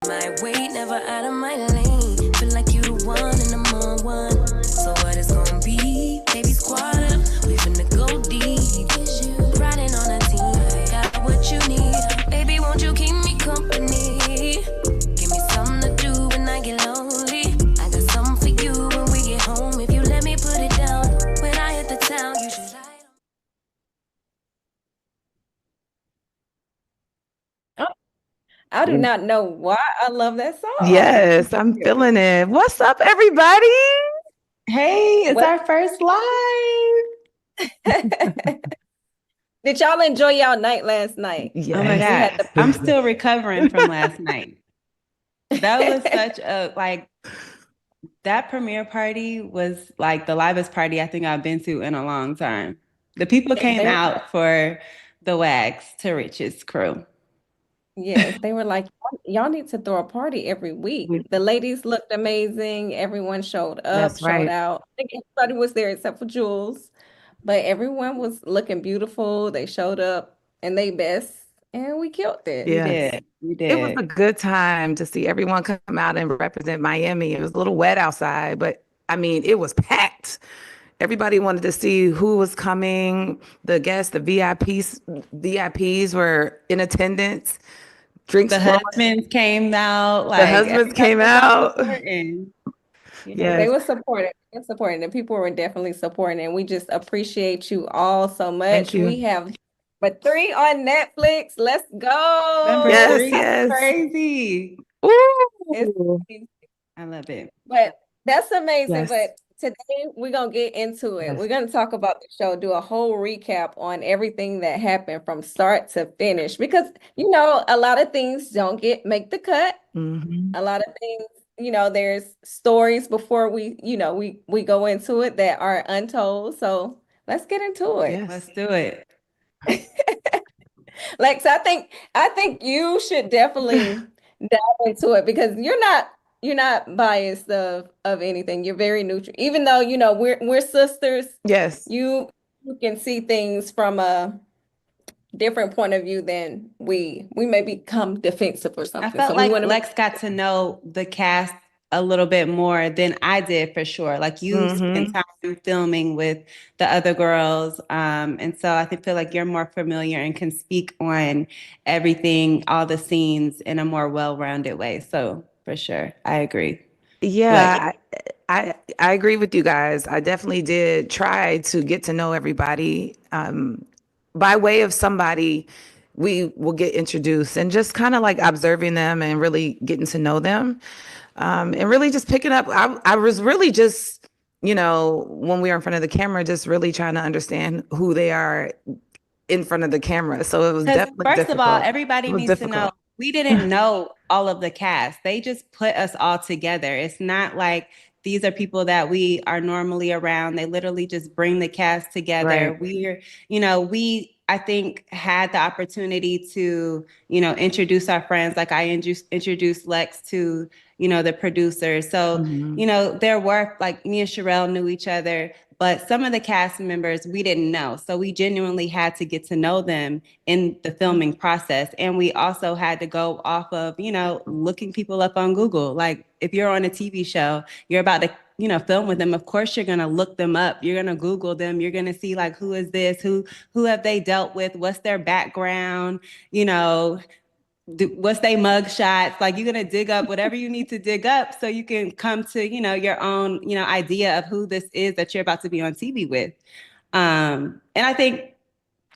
My way, never out of my lane. Feel like you the one and I'm on one. So what it's gonna be? Baby, squad up. We finna go deep. Riding on a team. Got what you need. Baby, won't you keep me company? Give me something to do when I get lonely. I got something for you when we get home. If you let me put it down. When I hit the town, you should ride. I do not know why I love that song. Yes, I'm feeling it. What's up, everybody? Hey, it's What? our first live. Did y'all enjoy y'all night last night? Oh my Yes. You had God. the I'm still recovering from last night. That was such a that premiere party was like the livest party I think I've been to in a long time. The people came out for the WAGs to Rich's crew. Yes, they were like, y'all need to throw a party every week. The ladies looked amazing. Everyone showed up, That's showed right. out. I think everybody was there except for Jules, but everyone was looking beautiful. They showed up and they best, and we killed it. We Yes. did. We It was did. a good time to see everyone come out and represent Miami. It was a little wet outside, but I mean, it was packed. Everybody wanted to see who was coming. The guests, the VIPs were in attendance. Drinks The flowing. husbands came out, The like husbands everybody came was out out. supporting. Yeah, they Yes. were supporting. They were supporting. The people were definitely supporting, and we just appreciate you all so Thank much. you. We have but 3 on Netflix. Let's Number go. Yes, 3 is yes. crazy. It's Ooh. I love it. But that's amazing. Yes. But today we're gonna get into it. Yes. We're gonna talk about the show, do a whole recap on everything that happened from start to finish. Because a lot of things don't make the cut. Mhm. A lot of things, there's stories before we go into it that are untold. So let's get into it. Let's Yes. do it. Lex, I think you should definitely dive into it because you're not biased of anything. You're very neutral. Even though, we're sisters, Yes. you can see things from a different point of view than we may become defensive or I something. felt So we like want to make Lex got to know the cast a little bit more than I did for sure. Like you spent Mhm. time filming with the other girls. And so I feel like you're more familiar and can speak on everything, all the scenes in a more well-rounded way. So for sure, I agree. But Yeah, I agree with you guys. I definitely did try to get to know everybody. By way of somebody we will get introduced and just kind of like observing them and really getting to know them. And really just picking up. I was really just, when we were in front of the camera, just really trying to understand who they are in front of the camera. So it was because definitely first of all, difficult. everybody It was needs to know difficult. we didn't know all of the cast. They just put us all together. It's not like these are people that we are normally around. They literally just bring the cast together. Right. We I think had the opportunity to, introduce our friends. Like I introduced Lex to, the producers. So, Mhm. there were like me and Sharelle knew each other, but some of the cast members we didn't know. So we genuinely had to get to know them in the filming process. And we also had to go off of, looking people up on Google. Like if you're on a TV show, you're about to, film with them. Of course, you're going to look them up. You're going to Google them. You're going to see like, who is this? Who have they dealt with? What's their background? You know, what's they mug shots? Like you're gonna dig up whatever you need to dig up so you can come to your own idea of who this is that you're about to be on TV with. And I think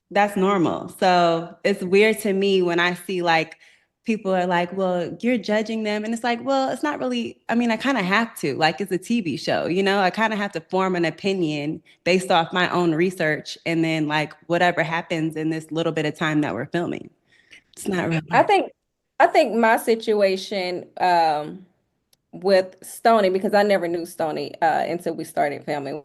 that's normal. So it's weird to me when I see like people are like, well, you're judging them. And it's like, well, it's not really, I mean, I kind of have to, like, it's a TV show, I kind of have to form an opinion based off my own research and then like whatever happens in this little bit of time that we're filming. It's not really. I think I think my situation with Stony, because I never knew Stony until we started filming,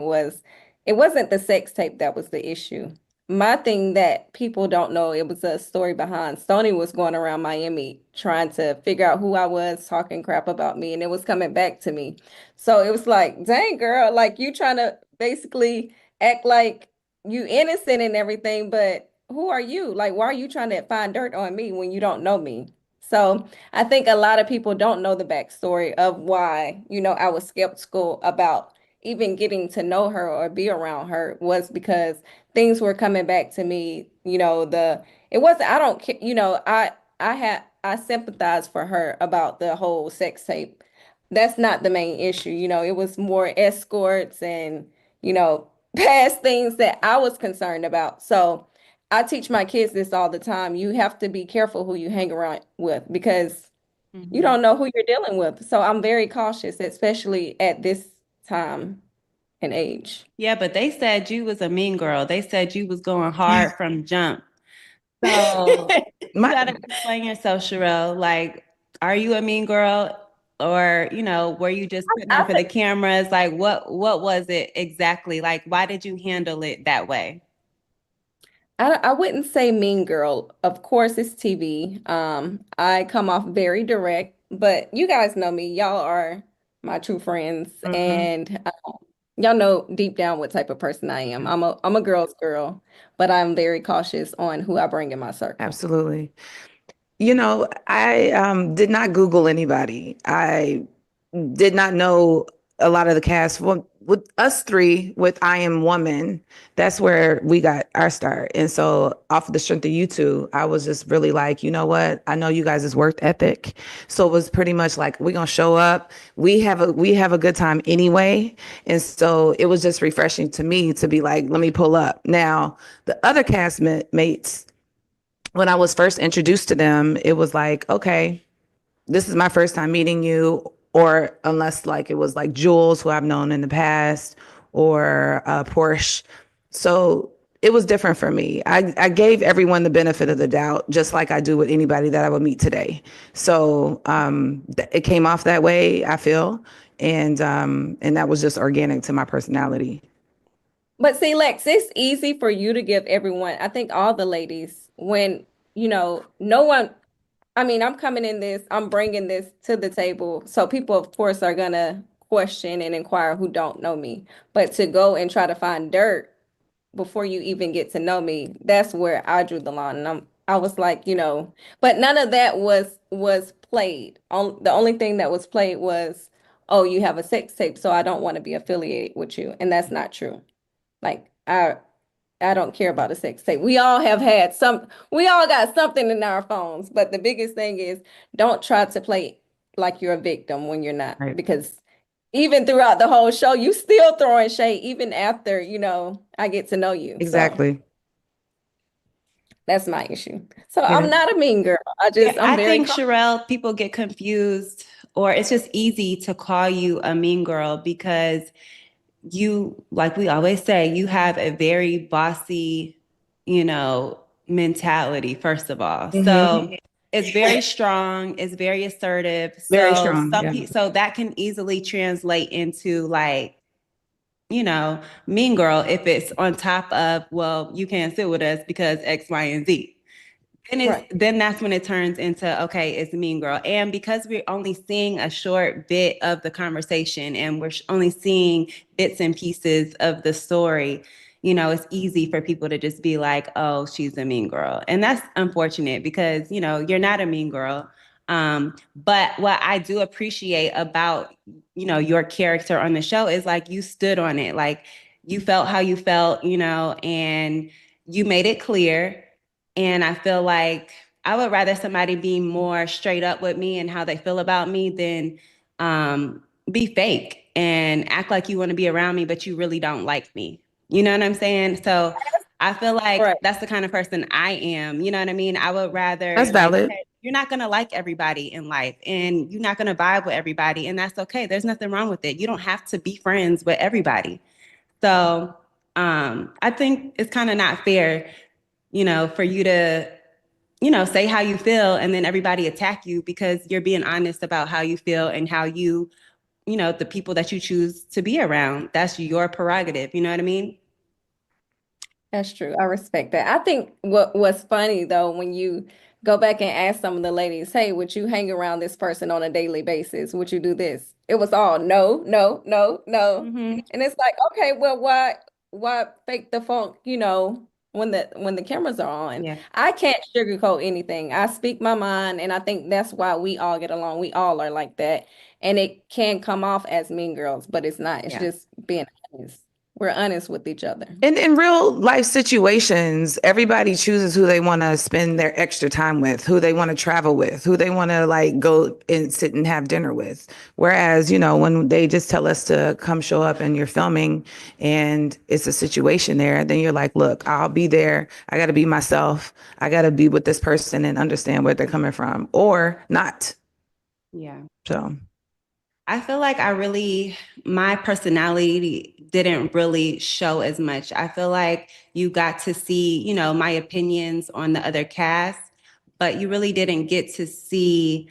it wasn't the sex tape that was the issue. My thing that people don't know, it was a story behind. Stony was going around Miami trying to figure out who I was, talking crap about me, and it was coming back to me. So it was like, dang girl, like you trying to basically act like you innocent and everything, but who are you? Like, why are you trying to find dirt on me when you don't know me? So I think a lot of people don't know the backstory of why, I was skeptical about even getting to know her or be around her was because things were coming back to me, it wasn't, I don't care, I sympathize for her about the whole sex tape. That's not the main issue, it was more escorts and, past things that I was concerned about. So I teach my kids this all the time. You have to be careful who you hang around with because you Mhm. don't know who you're dealing with. So I'm very cautious, especially at this time and age. Yeah, but they said you was a mean girl. They said you was going hard from jump. So you My, gotta explain yourself, Sharelle. Like, are you a mean girl? Or, were you just putting on I for the think cameras? Like what was it exactly? Like, why did you handle it that way? I wouldn't say mean girl. Of course, it's TV. I come off very direct, but you guys know me. Y'all are my true friends, Mhm. and y'all know deep down what type of person I am. I'm a girl's girl, but I'm very cautious on who I bring in my circle. Absolutely. I did not Google anybody. I did not know a lot of the cast. Well, with us three, with I Am Woman, that's where we got our start. And so, off of the strength of you two, I was just really like, you know what? I know you guys' work ethic, so it was pretty much like we're gonna show up. We have a good time anyway, and so it was just refreshing to me to be like, let me pull up. Now, the other castmates, when I was first introduced to them, it was like, okay, this is my first time meeting you, or unless like it was like Jules, who I've known in the past, or Porsche. So it was different for me. I gave everyone the benefit of the doubt, just like I do with anybody that I would meet today. So it came off that way, I feel, and that was just organic to my personality. But see, Lex, it's easy for you to give everyone, I think all the ladies, when, no one, I mean, I'm coming in this, I'm bringing this to the table. So people, of course, are gonna question and inquire who don't know me. But to go and try to find dirt before you even get to know me, that's where I drew the line. And I was like, but none of that was played. The only thing that was played was, oh, you have a sex tape, so I don't want to be affiliated with you. And that's not true. Like I don't care about a sex tape. We all got something in our phones, but the biggest thing is don't try to play like you're a victim when you're not, Right. because even throughout the whole show, you still throwing shade, even after, I get to know you. So Exactly. that's my issue. So Yeah. I'm not a mean girl. Yeah, I'm I very think calm. Sharelle, people get confused, or it's just easy to call you a mean girl because you, like we always say, you have a very bossy, mentality, first of all. Hmm. So it's very strong, it's very assertive. Very So strong. some Yeah. people, so that can easily translate into like, mean girl if it's on top of, well, you can't sit with us because X, Y, and Z. Right. Then that's when it turns into, okay, it's mean girl. And because we're only seeing a short bit of the conversation and we're only seeing bits and pieces of the story, it's easy for people to just be like, oh, she's a mean girl. And that's unfortunate because, you're not a mean girl. But what I do appreciate about, your character on the show is like you stood on it. Like you felt how you felt, and you made it clear. And I feel like I would rather somebody be more straight up with me and how they feel about me than be fake and act like you want to be around me, but you really don't like me. You know what I'm saying? So I feel like Right. that's the kind of person I am. You know what I mean? I would rather That's like, valid. okay, you're not going to like everybody in life and you're not going to vibe with everybody. And that's okay. There's nothing wrong with it. You don't have to be friends with everybody. So I think it's kind of not fair, for you to, say how you feel and then everybody attack you because you're being honest about how you feel and how you, the people that you choose to be around. That's your prerogative. You know what I mean? That's true. I respect that. I think what's funny though, when you go back and ask some of the ladies, hey, would you hang around this person on a daily basis? Would you do this? It was all no, no, no, no. Mm-hmm. And it's like, okay, well, why fake the funk, when the cameras are on. Yeah. I can't sugarcoat anything. I speak my mind, and I think that's why we all get along. We all are like that. And it can come off as mean girls, but it's not. It's Yeah. just being honest. We're honest with each other. In real life situations, everybody chooses who they want to spend their extra time with, who they want to travel with, who they want to like go and sit and have dinner with. Whereas, when they just tell us to come show up and you're filming and it's a situation there, then you're like, look, I'll be there. I got to be myself. I got to be with this person and understand where they're coming from or not. Yeah. So I feel like my personality didn't really show as much. I feel like you got to see, my opinions on the other cast, but you really didn't get to see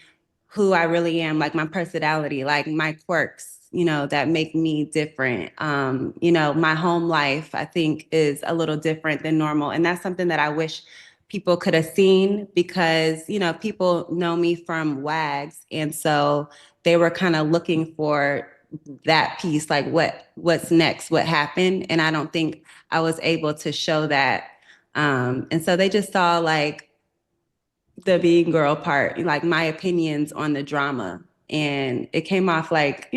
who I really am, like my personality, like my quirks, that make me different. My home life, I think, is a little different than normal. And that's something that I wish people could have seen because, people know me from W.A.G.s. And so they were kind of looking for that piece, like what's next, what happened. And I don't think I was able to show that. And so they just saw like the being girl part, like my opinions on the drama. And it came off like,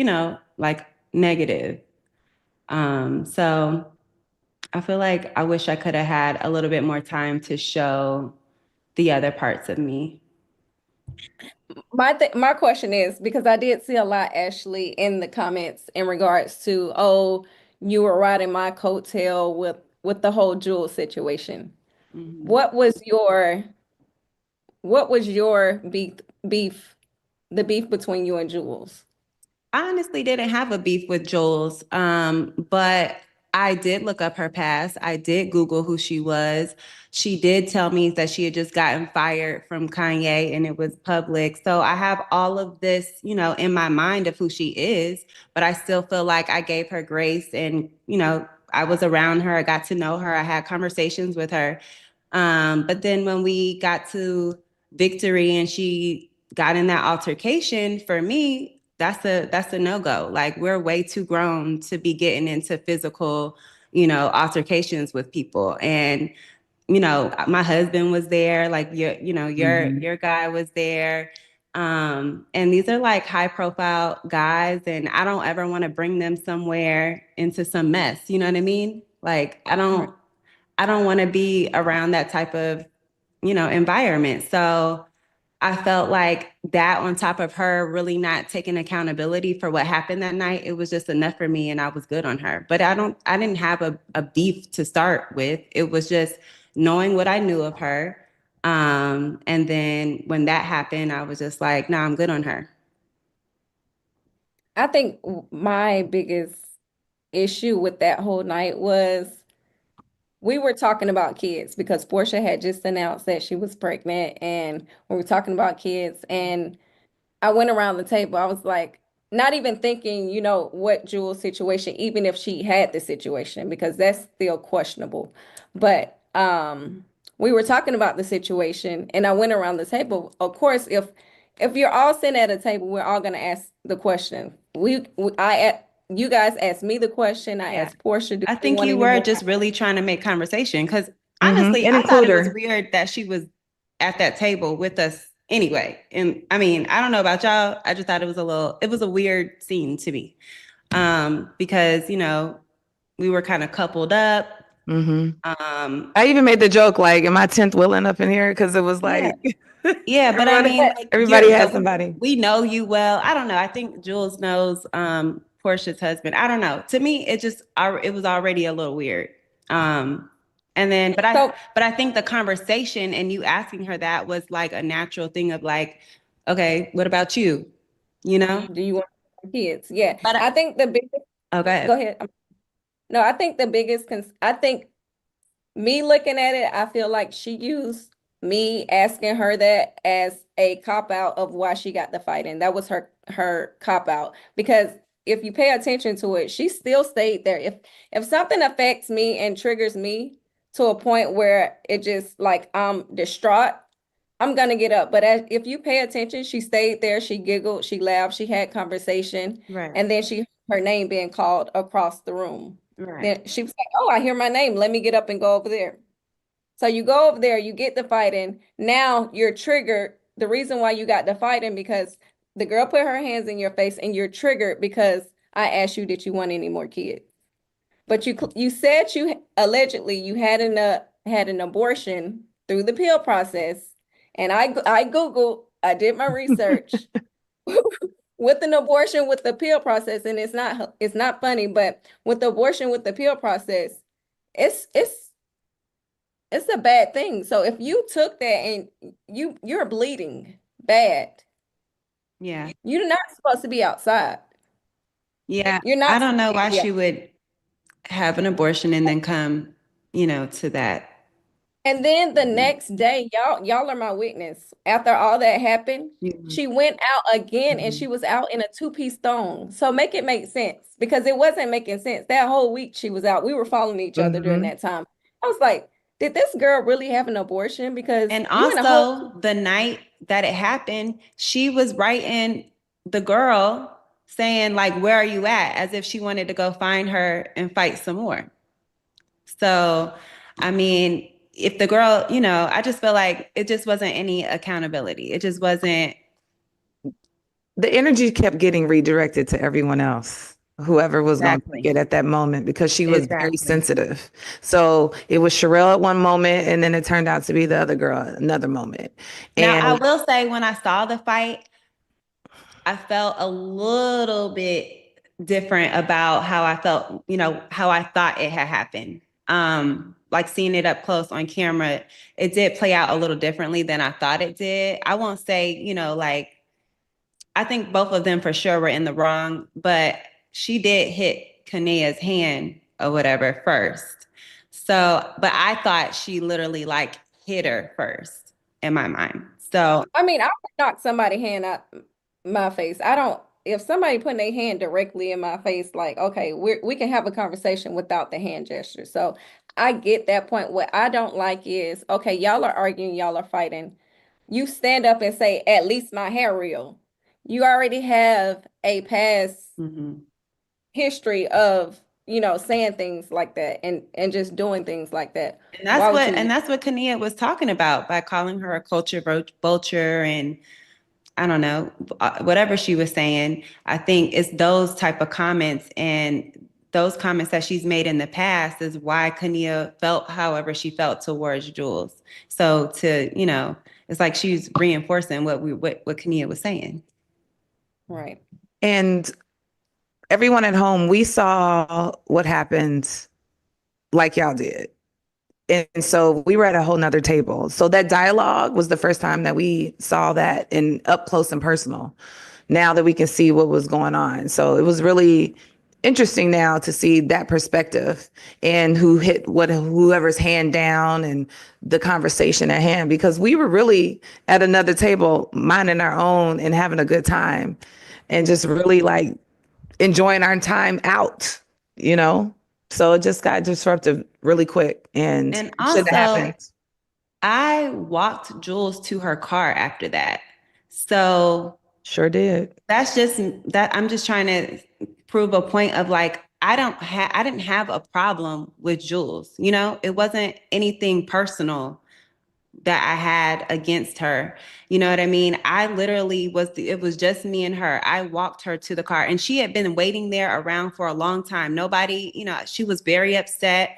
like negative. So I feel like I wish I could have had a little bit more time to show the other parts of me. My question is because I did see a lot, Ashley, in the comments in regards to, oh, you were riding my coattail with the whole Jules situation. Mhm. What was your beef, the beef between you and Jules? I honestly didn't have a beef with Jules, but I did look up her past. I did Google who she was. She did tell me that she had just gotten fired from Kanye and it was public. So I have all of this, in my mind of who she is, but I still feel like I gave her grace and, I was around her. I got to know her. I had conversations with her. But then when we got to Victory and she got in that altercation, for me, that's a no-go. Like we're way too grown to be getting into physical, altercations with people. And, my husband was there, like your guy was there. And these are like high profile guys, and I don't ever want to bring them somewhere into some mess. You know what I mean? Like I don't want to be around that type of, environment. So I felt like that on top of her really not taking accountability for what happened that night, it was just enough for me and I was good on her. But I didn't have a beef to start with. It was just knowing what I knew of her. And then when that happened, I was just like, nah, I'm good on her. I think my biggest issue with that whole night was we were talking about kids because Portia had just announced that she was pregnant and we were talking about kids and I went around the table. I was like, not even thinking, what Jules' situation, even if she had the situation, because that's still questionable. But we were talking about the situation, and I went around the table. Of course, if you're all sitting at a table, we're all going to ask the question. You guys asked me the question. I Yeah. asked Portia, do I you think want you any were more? just really trying to make conversation because honestly, And I thought include it was her. weird that she was at that table with us anyway. And I mean, I don't know about y'all. I just thought it was a weird scene to me. Because, we were kind of coupled up. I even made the joke like, am I 10th willing up in here? Because it was Yeah. like, Yeah, but I mean, like everybody has somebody. we know you well. I don't know. I think Jules knows Portia's husband. I don't know. To me, it was already a little weird. And then So, but I think the conversation and you asking her that was like a natural thing of like, okay, what about you? You know? do you want kids? Yeah. But I think the biggest, okay. go ahead. No, I think the biggest, I think me looking at it, I feel like she used me asking her that as a cop out of why she got the fight, and that was her cop out. Because if you pay attention to it, she still stayed there. If something affects me and triggers me to a point where it just like I'm distraught, I'm gonna get up. But if you pay attention, she stayed there. She giggled, she laughed, she had conversation, Right. and then she heard her name being called across the room. Right. Then she was like, "Oh, I hear my name. Let me get up and go over there." So you go over there, you get the fighting. Now you're triggered. The reason why you got the fighting because the girl put her hands in your face and you're triggered because I asked you, did you want any more kids? But you said you allegedly you had an abortion through the pill process. And I Googled, I did my research with an abortion with the pill process, and it's not funny, but with the abortion with the pill process, it's it's a bad thing. So if you took that and you're bleeding bad, Yeah. you're not supposed to be outside. Yeah. You're not I don't know why supposed to be she would have an abortion and then come, to that. And then the next day, y'all are my witness. After all that happened, Mhm. she went out again and Mhm. she was out in a two-piece thong. So make it make sense because it wasn't making sense. That whole week she was out. We were following each other during Mhm. that time. I was like, did this girl really have an abortion? Because And you in a whole also, the night that it happened, she was writing the girl saying, like, where are you at? As if she wanted to go find her and fight some more. So, I mean, if the girl, I just feel like it just wasn't any accountability. It just wasn't. The energy kept getting redirected to everyone else, whoever was going to Exactly. take it at that moment, because she was very Exactly. sensitive. So it was Sharelle at one moment, and then it turned out to be the other girl at another moment. Now, I And will say, when I saw the fight, I felt a little bit different about how I felt, how I thought it had happened. Like seeing it up close on camera, it did play out a little differently than I thought it did. I won't say, like, I think both of them for sure were in the wrong, but she did hit Kanea's hand or whatever first. So, but I thought she literally like hit her first in my mind. So, I mean, I would knock somebody's hand out my face. I don't, if somebody putting their hand directly in my face, like, okay, we can have a conversation without the hand gesture. So I get that point. What I don't like is, okay, y'all are arguing, y'all are fighting. You stand up and say, at least my hair real. You already have a past mhm. history of, saying things like that and just doing things like that. And Why that's would what you? and that's what Kania was talking about by calling her a culture vulture, and I don't know, whatever she was saying. I think it's those type of comments and those comments that she's made in the past is why Kania felt however she felt towards Jules. So it's like she's reinforcing what Kania was saying. Right. and everyone at home, we saw what happened like y'all did. And so we were at a whole nother table. So that dialogue was the first time that we saw that in up close and personal. Now that we can see what was going on. So it was really interesting now to see that perspective and who hit whoever's hand down and the conversation at hand, because we were really at another table minding our own and having a good time and just really like enjoying our time out, you know? So it just got disruptive really quick and And it shouldn't have also, happened. I walked Jules to her car after that. So Sure did. that's just that I'm just trying to prove a point of like I didn't have a problem with Jules. It wasn't anything personal that I had against her. You know what I mean? I literally it was just me and her. I walked her to the car and she had been waiting there around for a long time. Nobody, she was very upset.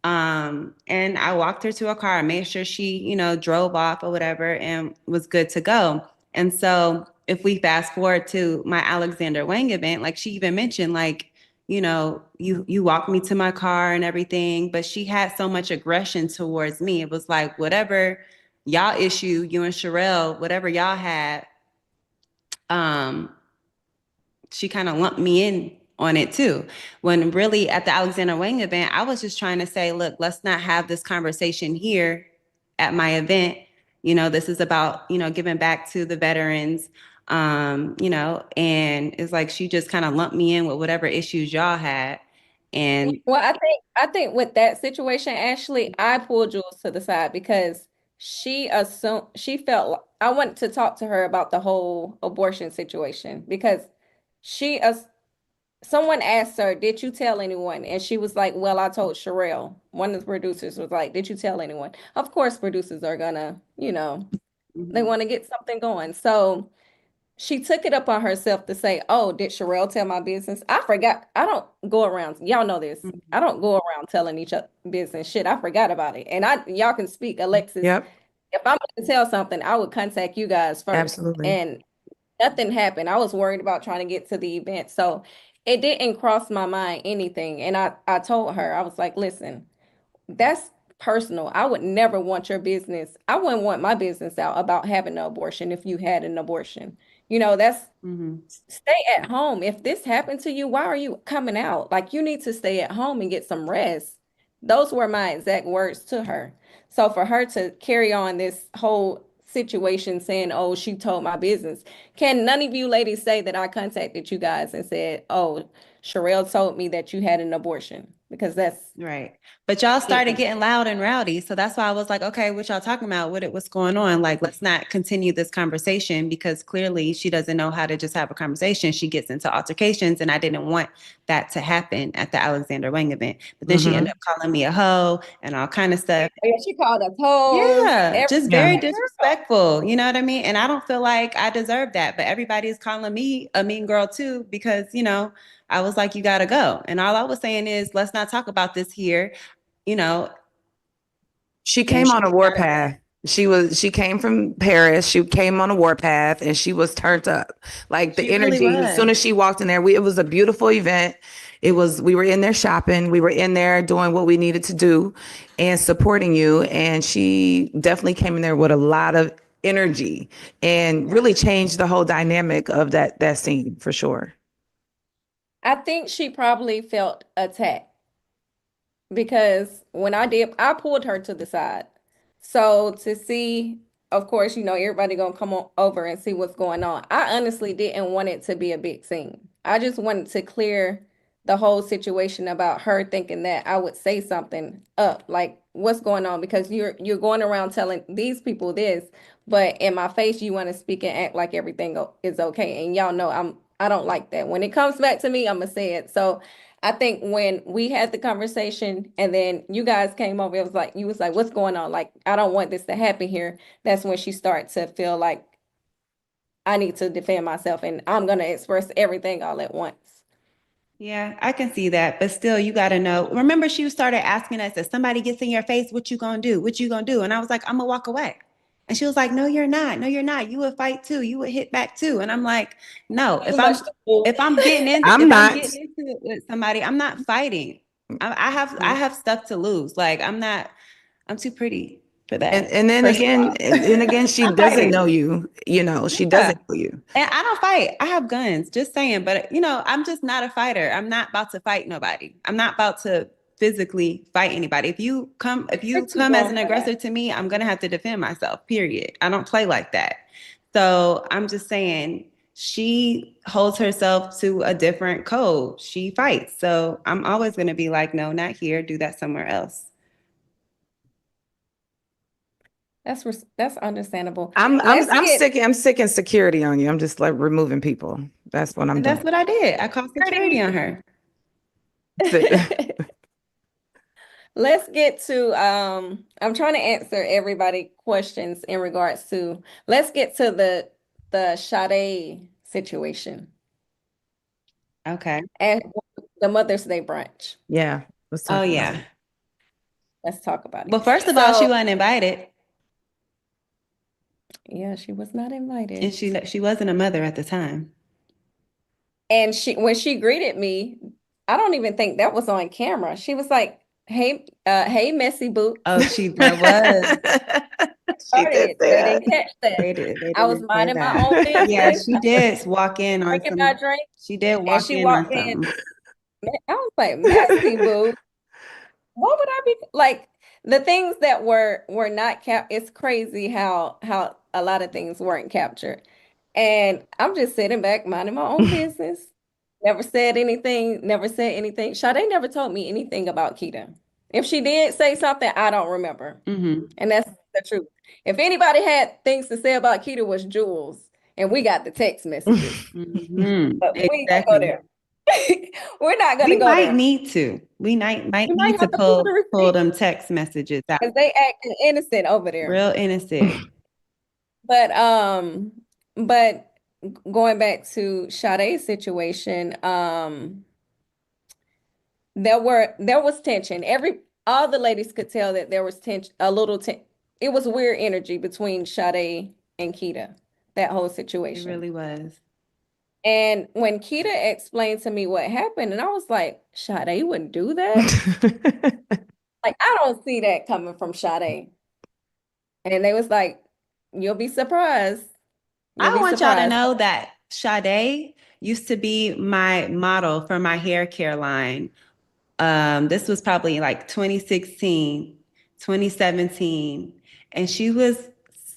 And I walked her to a car, made sure she, drove off or whatever and was good to go. And so if we fast forward to my Alexander Wang event, like she even mentioned, like, you walked me to my car and everything, but she had so much aggression towards me. It was like, whatever y'all issue, you and Sharelle, whatever y'all had, um, she kind of lumped me in on it too. When really at the Alexander Wang event, I was just trying to say, look, let's not have this conversation here at my event. This is about, giving back to the veterans. And it's like she just kind of lumped me in with whatever issues y'all had. And Well, I think with that situation, Ashley, I pulled Jules to the side because she felt like I wanted to talk to her about the whole abortion situation because she as someone asked her, "Did you tell anyone?" And she was like, "Well, I told Sharelle." One of the producers was like, "Did you tell anyone?" Of course, producers are gonna, they want to get something going. So she took it upon herself to say, "Oh, did Sharelle tell my business?" I forgot. I don't go around, y'all know this. I don't go around telling each other business shit. I forgot about it. And y'all can speak, Alexis. Yep, If I'm going to tell something, I would contact you guys first. absolutely. And nothing happened. I was worried about trying to get to the event. So it didn't cross my mind anything. And I told her, I was like, listen, that's personal. I would never want your business. I wouldn't want my business out about having an abortion if you had an abortion. That's stay at home. If this happened to you, why are you coming out? Like, you need to stay at home and get some rest. Those were my exact words to her. So for her to carry on this whole situation saying, "Oh, she told my business." Can none of you ladies say that I contacted you guys and said, "Oh, Sharelle told me that you had an abortion"? Because that's Right. But y'all started Yeah. getting loud and rowdy. So that's why I was like, okay, what y'all talking about? What's going on? Like, let's not continue this conversation because clearly she doesn't know how to just have a conversation. She gets into altercations, and I didn't want that to happen at the Alexander Wang event. But then she ended up calling me a hoe and all kind of stuff. Yeah, she called us hoes. Yeah, just Yeah. very disrespectful. You know what I mean? And I don't feel like I deserve that. But everybody is calling me a mean girl too because, I was like, you gotta go. And all I was saying is, let's not talk about this here. You know, She and came she on a warpath. She came from Paris. She came on a warpath and she was turned up. Like the She really energy, as soon was. as she walked in there, it was a beautiful event. We were in there shopping. We were in there doing what we needed to do and supporting you. And she definitely came in there with a lot of energy and really changed the whole dynamic of that scene for sure. I think she probably felt attacked because when I pulled her to the side. So to see, of course, everybody gonna come on over and see what's going on. I honestly didn't want it to be a big scene. I just wanted to clear the whole situation about her thinking that I would say something up, like what's going on, because you're going around telling these people this, but in my face you want to speak and act like everything is okay. And y'all know I don't like that. When it comes back to me, I'm gonna say it. So I think when we had the conversation and then you guys came over, it was like, you was like, what's going on? Like, I don't want this to happen here. That's when she started to feel like I need to defend myself and I'm going to express everything all at once. Yeah, I can see that. But still, you got to know. Remember, she started asking us, if somebody gets in your face, what you going to do? What you going to do? And I was like, I'm going to walk away. And she was like, no, you're not. No, you're not. You would fight too. You would hit back too. And I'm like, no, if I'm getting into I'm if not. I'm getting into it with somebody, I'm not fighting. I have stuff to lose. Like I'm too pretty for that. And then First of again, all. and again, she I'm doesn't fighting. know you. She Yeah. doesn't know you. And I don't fight. I have guns, just saying. But, I'm just not a fighter. I'm not about to fight nobody. I'm not about to physically fight anybody. If you come as an aggressor to me, I'm going to have to defend myself, period. I don't play like that. So I'm just saying she holds herself to a different code. She fights. So I'm always going to be like, no, not here. Do that somewhere else. That's understandable. I'm Let's sick. I'm sick and security on you. I'm just like removing people. That's what I'm And doing. that's what I did. I called security on her. Let's get to I'm trying to answer everybody questions in regards to let's get to the Sade situation Okay. and the Mother's Day brunch. Yeah. Let's Oh, talk about yeah. it. Let's talk about it. Well, first of all, she wasn't invited. Yeah, she was not invited. And she wasn't a mother at the time. And when she greeted me, I don't even think that was on camera. She was like, hey, messy boo. Oh, there was. She did say They that. didn't catch that. They I was didn't say minding my that. own business. Yeah, she did walk in on Drinking my drink. she did And walk she in on walked in. something. I was like, messy boo. What would I be like? The things that were not it's crazy how a lot of things weren't captured. And I'm just sitting back minding my own business. Never said anything, never said anything. Sade never told me anything about Keita. If she did say something, I don't remember. Mm-hmm. And that's the truth. If anybody had things to say about Keita was Jules, and we got the text messages. Mm-hmm. But we ain't gonna go Exactly. there. We're not gonna We go might there. need to. We might We might need to have to pull the pull receipt them text messages out. because they acting innocent over there. Real innocent. But going back to Sade's situation, there was tension. All the ladies could tell that there was tension, a little tension. It was weird energy between Sade and Keita, that whole It situation. really was. And when Keita explained to me what happened, and I was like, Sade wouldn't do that. Like, I don't see that coming from Sade. And they was like, you'll be surprised. You'll I be want y'all to surprised. know that Sade used to be my model for my hair care line. This was probably like 2016, 2017. And she was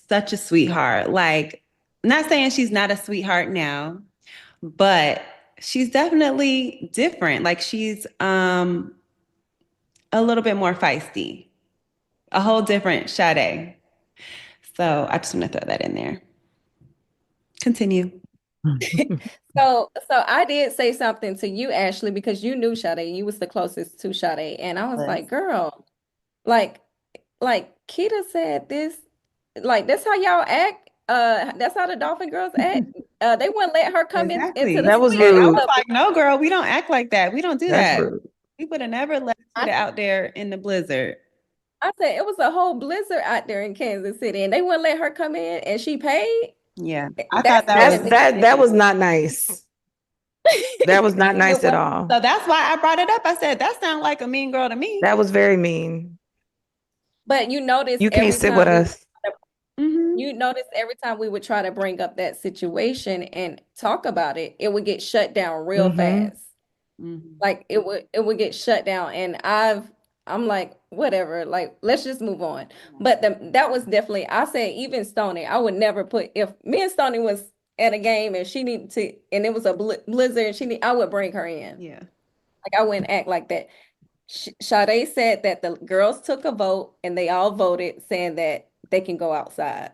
such a sweetheart. Like, not saying she's not a sweetheart now, but she's definitely different. Like she's a little bit more feisty, a whole different Sade. So I just want to throw that in there. Continue. So I did say something to you, Ashley, because you knew Sade. You was the closest to Sade. And I was like, girl, like Keita said this, like that's how y'all act. That's how the Dolphin girls act. They wouldn't let her come Exactly. into the That was suite. And I rude. was like, no, girl, we don't act like that. We don't do That's that. rude. We would have never let I- Kita out there in the blizzard. I said it was a whole blizzard out there in Kansas City, and they wouldn't let her come in, and she paid. Yeah. I That's thought that what was That was not nice. That was not nice It at was- all. so that's why I brought it up. I said, that sounds like a mean girl to me. That was very mean. But you notice You can't every sit time with we- us. Mhm. You notice every time we would try to bring up that situation and talk about it, it would get shut down real Mhm. fast. Mhm. Like it would get shut down. And I'm like, whatever, like let's just move on. But that was definitely, I said, even Stony, I would never put, if me and Stony was at a game and she needed to, and it was a blizzard, and I would bring her in. Yeah. Like I wouldn't act like that. Sade said that the girls took a vote and they all voted saying that they can go outside.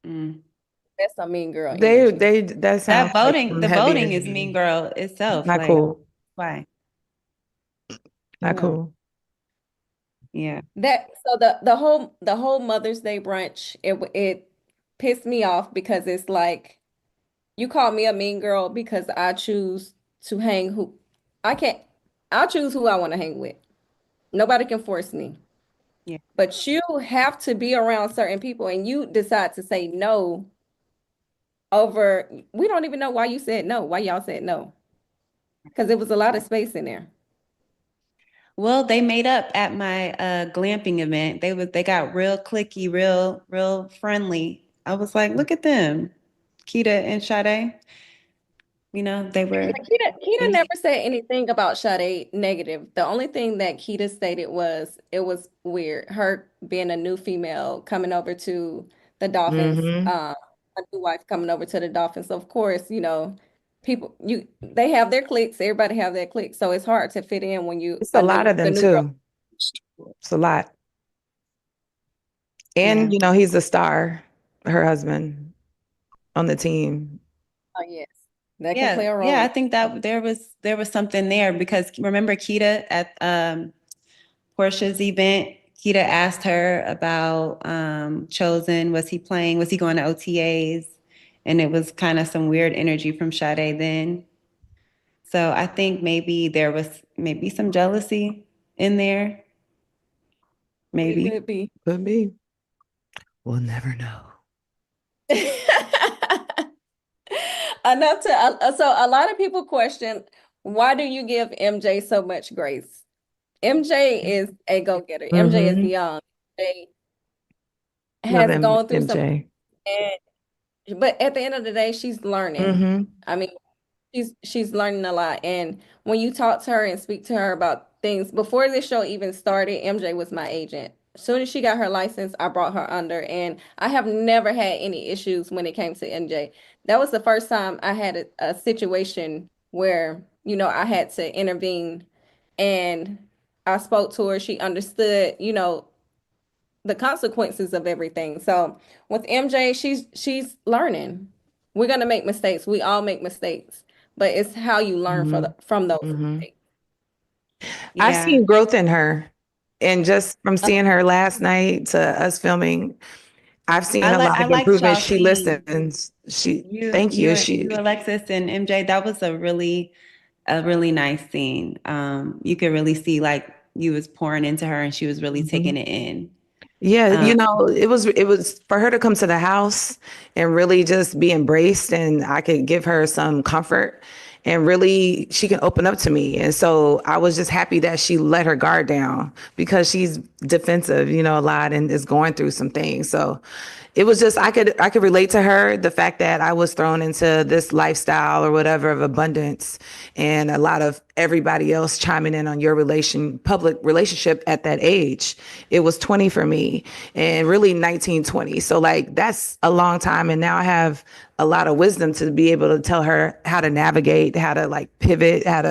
Mm. That's a mean girl energy. That sounds That voting, like some the heavy voting is energy. mean girl itself. Not Like, cool. why? Not Yeah. cool. Yeah. So the whole Mother's Day brunch, it pissed me off because it's like you call me a mean girl because I choose to hang who I can't I'll choose who I want to hang with. Nobody can force me. Yeah. But you have to be around certain people and you decide to say no over, we don't even know why you said no, why y'all said no. Because it was a lot of space in there. Well, they made up at my glamping event. They got real clicky, real friendly. I was like, look at them, Kita and Sade. You know, they were. Keita never said anything about Sade negative. The only thing that Keita stated was it was weird. Her being a new female coming over to the Dolphins, Mhm. a new wife coming over to the Dolphins. So of course, people they have their cliques, everybody have their cliques. So it's hard to fit in when It's a lot of them too. It's a lot. And Yeah. he's a star, her husband on the team. Oh yes. That can play a role. Yeah, I think that there was something there because remember Kita at Portia's event, Kita asked her about Chosen. Was he playing? Was he going to OTAs? And it was kind of some weird energy from Sade then. So I think maybe there was maybe some jealousy in there. Maybe. It could be. Could be. We'll never know. Enough to so a lot of people question, why do you give MJ so much grace? MJ is a go-getter. MJ is Mhm. young. MJ Love has gone through some, MJ. but at the end of the day, she's learning. Mhm. I mean, she's learning a lot. And when you talk to her and speak to her about things, before this show even started, MJ was my agent. As soon as she got her license, I brought her under, and I have never had any issues when it came to MJ. That was the first time I had a situation where, I had to intervene, and I spoke to her. She understood, the consequences of everything. So with MJ, she's learning. We're gonna make mistakes. We all make mistakes. but it's how you learn from those mistakes. I've Yeah. seen growth in her. And just from seeing her last night to us filming, I've seen a lot I of like improvement. y'all She scene. listens. You, Thank you, you. you, Alexis and MJ, that was a really nice scene. You could really see like you was pouring into her and she was really taking it in. Yeah, it was for her to come to the house and really just be embraced, and I could give her some comfort, and really she can open up to me. And so I was just happy that she let her guard down, because she's defensive, a lot, and is going through some things. So it was just, I could relate to her, the fact that I was thrown into this lifestyle or whatever of abundance, and a lot of everybody else chiming in on your public relationship at that age. It was 20 for me, and really 19, 20. So like, that's a long time. And now I have a lot of wisdom to be able to tell her how to navigate, how to like pivot, how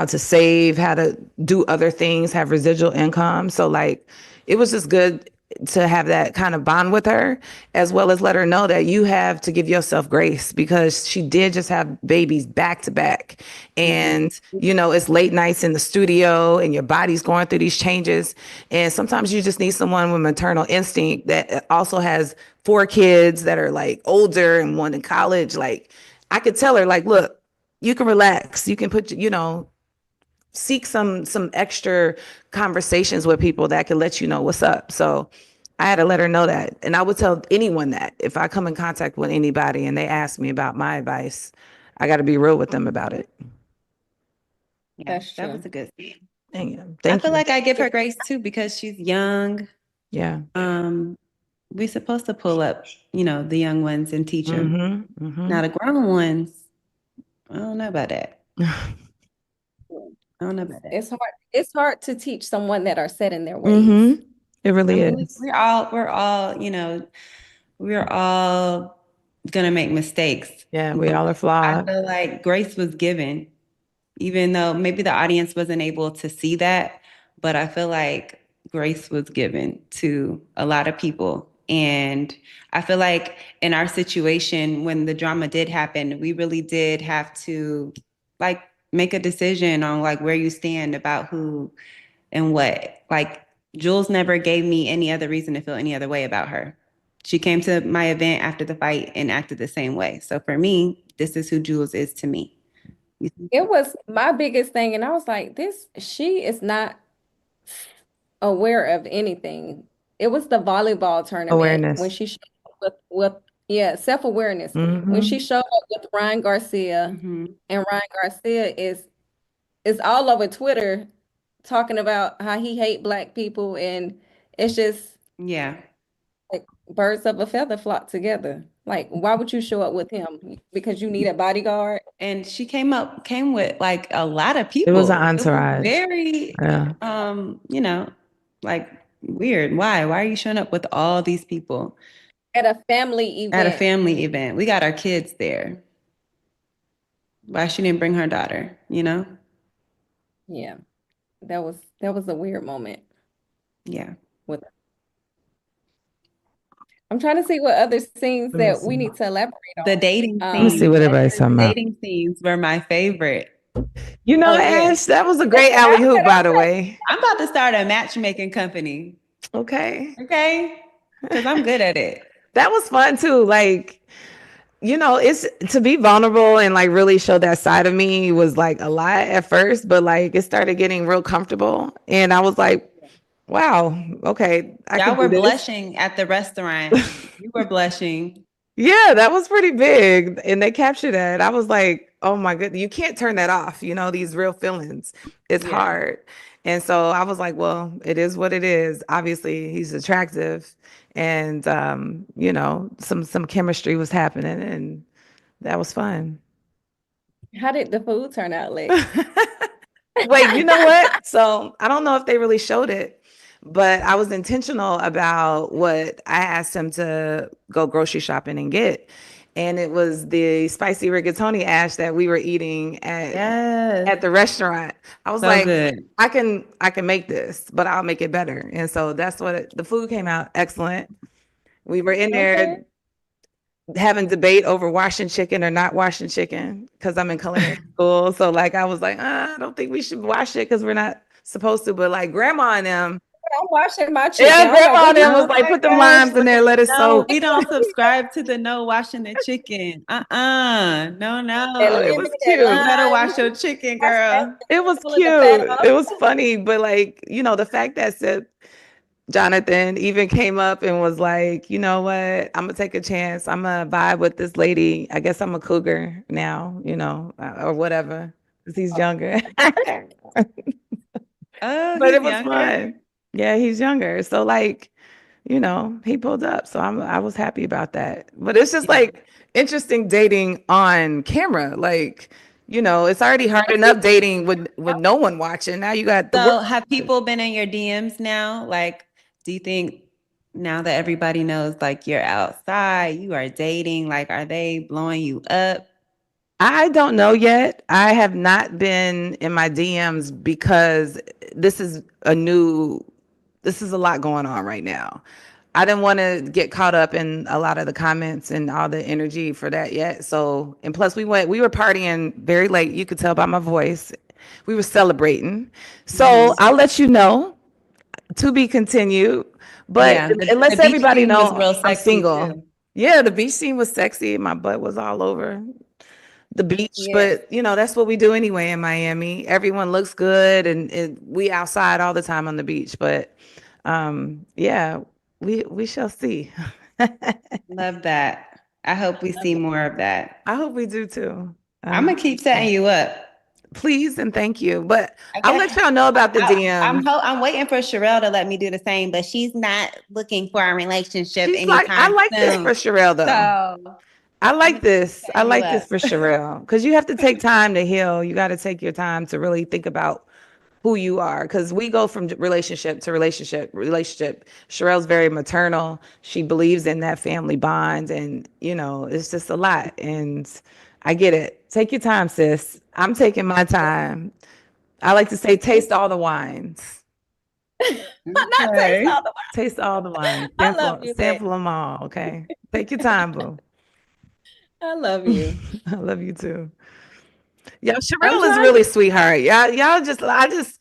to save, how to do other things, have residual income. So like, it was just good to have that kind of bond with her, as well as let her know that you have to give yourself grace, because she did just have babies back to back. And, it's late nights in the studio and your body's going through these changes. And sometimes you just need someone with maternal instinct that also has 4 kids that are like older and one in college. Like, I could tell her, like, look, you can relax. You can put, seek some extra conversations with people that can let you know what's up. So I had to let her know that. And I would tell anyone that if I come in contact with anybody and they ask me about my advice, I got to be real with them about it. Yeah, That's that true. was a good scene. Thank you. I feel like I give her grace too because she's young. Yeah. We're supposed to pull up, the young ones and teach them. Mm-hmm. Now the grown ones, I don't know about that. I don't know about that. It's hard to teach someone that are set in their ways. It really I mean, is. we're all gonna make mistakes. Yeah, we all are I flawed. feel like grace was given, even though maybe the audience wasn't able to see that, but I feel like grace was given to a lot of people. And I feel like in our situation, when the drama did happen, we really did have to like make a decision on like where you stand about who and what. Like Jules never gave me any other reason to feel any other way about her. She came to my event after the fight and acted the same way. So for me, this is who Jules is to me. It was my biggest thing, and I was like, she is not aware of anything. It was the volleyball tournament when Awareness. she showed up self-awareness. When she Mm-hmm. showed up with Ryan Garcia, and Ryan Garcia is all over Twitter talking about how he hate Black people, and it's just Yeah. like birds of a feather flock together. Like, why would you show up with him? Because you need a bodyguard? And she came with like a lot of people. It was an entourage. Very, like weird. Why? Why are you showing up with all these people At a family event. at a family event? We got our kids there. Why she didn't bring her daughter? Yeah, that was a weird moment. Yeah. With her. I'm trying to see what other scenes that we need to elaborate on. The dating Let me see what everybody's talking about. Dating scenes were my favorite. Ash, that was a great alley hoop, by the way. I'm about to start a matchmaking company. Okay. Because I'm good at it. That was fun too. Like, it's to be vulnerable and like really show that side of me was like a lot at first, but like it started getting real comfortable. And I was like, wow, okay. Y'all were blushing at the restaurant. You were blushing. Yeah, that was pretty big. And they captured that. I was like, oh my goodness, you can't turn that off. These real feelings. It's hard. And so I was like, well, it is what it is. Obviously, he's attractive. And some chemistry was happening, and that was fun. How did the food turn out, Lex? Wait, you know what? So I don't know if they really showed it, but I was intentional about what I asked him to go grocery shopping and get. And it was the spicy rigatoni, Ash, that we were eating at the restaurant. I was like, good. I can make this, but I'll make it better. And so that's what the food came out excellent. We were in there. having debate over washing chicken or not washing chicken because I'm in culinary school. So like I was like, I don't think we should wash it because we're not supposed to. But like grandma and them, I'm washing my chicken. yeah, I'm like, grandma what and you them was Oh like, my put them gosh. limes in there, let it No, soak. we don't subscribe to the no washing the chicken. No, Oh, and it give was me that cute. You better lime, wash your chicken, wash that, girl. It was pulling the fat cute. off. It was funny, but like, you know, the fact that said Jonathan even came up and was like, you know what? I'm gonna take a chance. I'm gonna vibe with this lady. I guess I'm a cougar now, you know, or whatever, because he's younger. Oh, But he's it was younger. fun. Yeah, he's younger. So like, you know, he pulled up. So I was happy about that. But it's just Yeah. like interesting dating on camera. Like, you know, it's already hard enough dating with no one watching. Now you got the So world. have people been in your DMs now? Like, do you think now that everybody knows like you're outside, you are dating, like are they blowing you up? I don't know yet. I have not been in my DMs because this is this is a lot going on right now. I didn't want to get caught up in a lot of the comments and all the energy for that yet. So, and plus we were partying very late. You could tell by my voice. We were celebrating. So I'll let you know, to be continued. But Yeah, the unless beach everybody scene was know real I'm sexy single. too. Yeah, the beach scene was sexy. My butt was all over the beach, Yes. but you know, that's what we do anyway in Miami. Everyone looks good and we outside all the time on the beach, but yeah, we shall see. Love that. I hope we see more of that. I hope we do too. I'm gonna keep setting you up. Please and thank you. But I'll Okay. let y'all know about the DM. I'm waiting for Sharelle to let me do the same, but she's not looking for a relationship She's like, I anytime like this soon. for Sharelle though. So I I'm like gonna keep this. I setting you like this up. for Sharelle because you have to take time to heal. You got to take your time to really think about who you are because we go from relationship to relationship. Sherelle's very maternal. She believes in that family bond, and you know, it's just a lot. And I get it. Take your time, sis. I'm taking my time. I like to say, taste all the wines. Not taste Okay. all the Taste all the wines. I love you, babe. Sample them all. Okay. Take your time, boo. I love you. I love you too. Yeah, I'm Sherelle is trying really sweetheart. Y'all just I just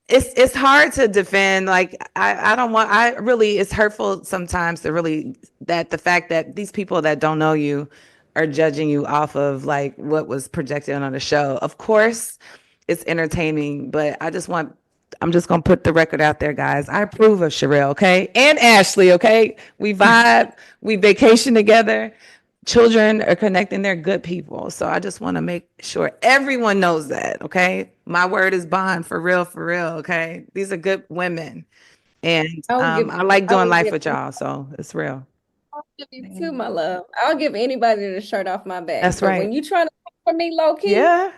it's hard to defend. Like I don't want I really it's hurtful sometimes to really that the fact that these people that don't know you are judging you off of like what was projected on the show. Of course, it's entertaining, but I'm just gonna put the record out there, guys. I approve of Sherelle, okay? And Ashley, okay? We vibe, we vacation together. Children are connecting, they're good people. So I just want to make sure everyone knows that, okay? My word is bond for real, okay? These are good women. And I will give I like I doing will life give with y'all, so it's real. I'll give you too, my love. I'll give anybody the shirt off my back. That's But when right. you trying to come for me low key, Yeah.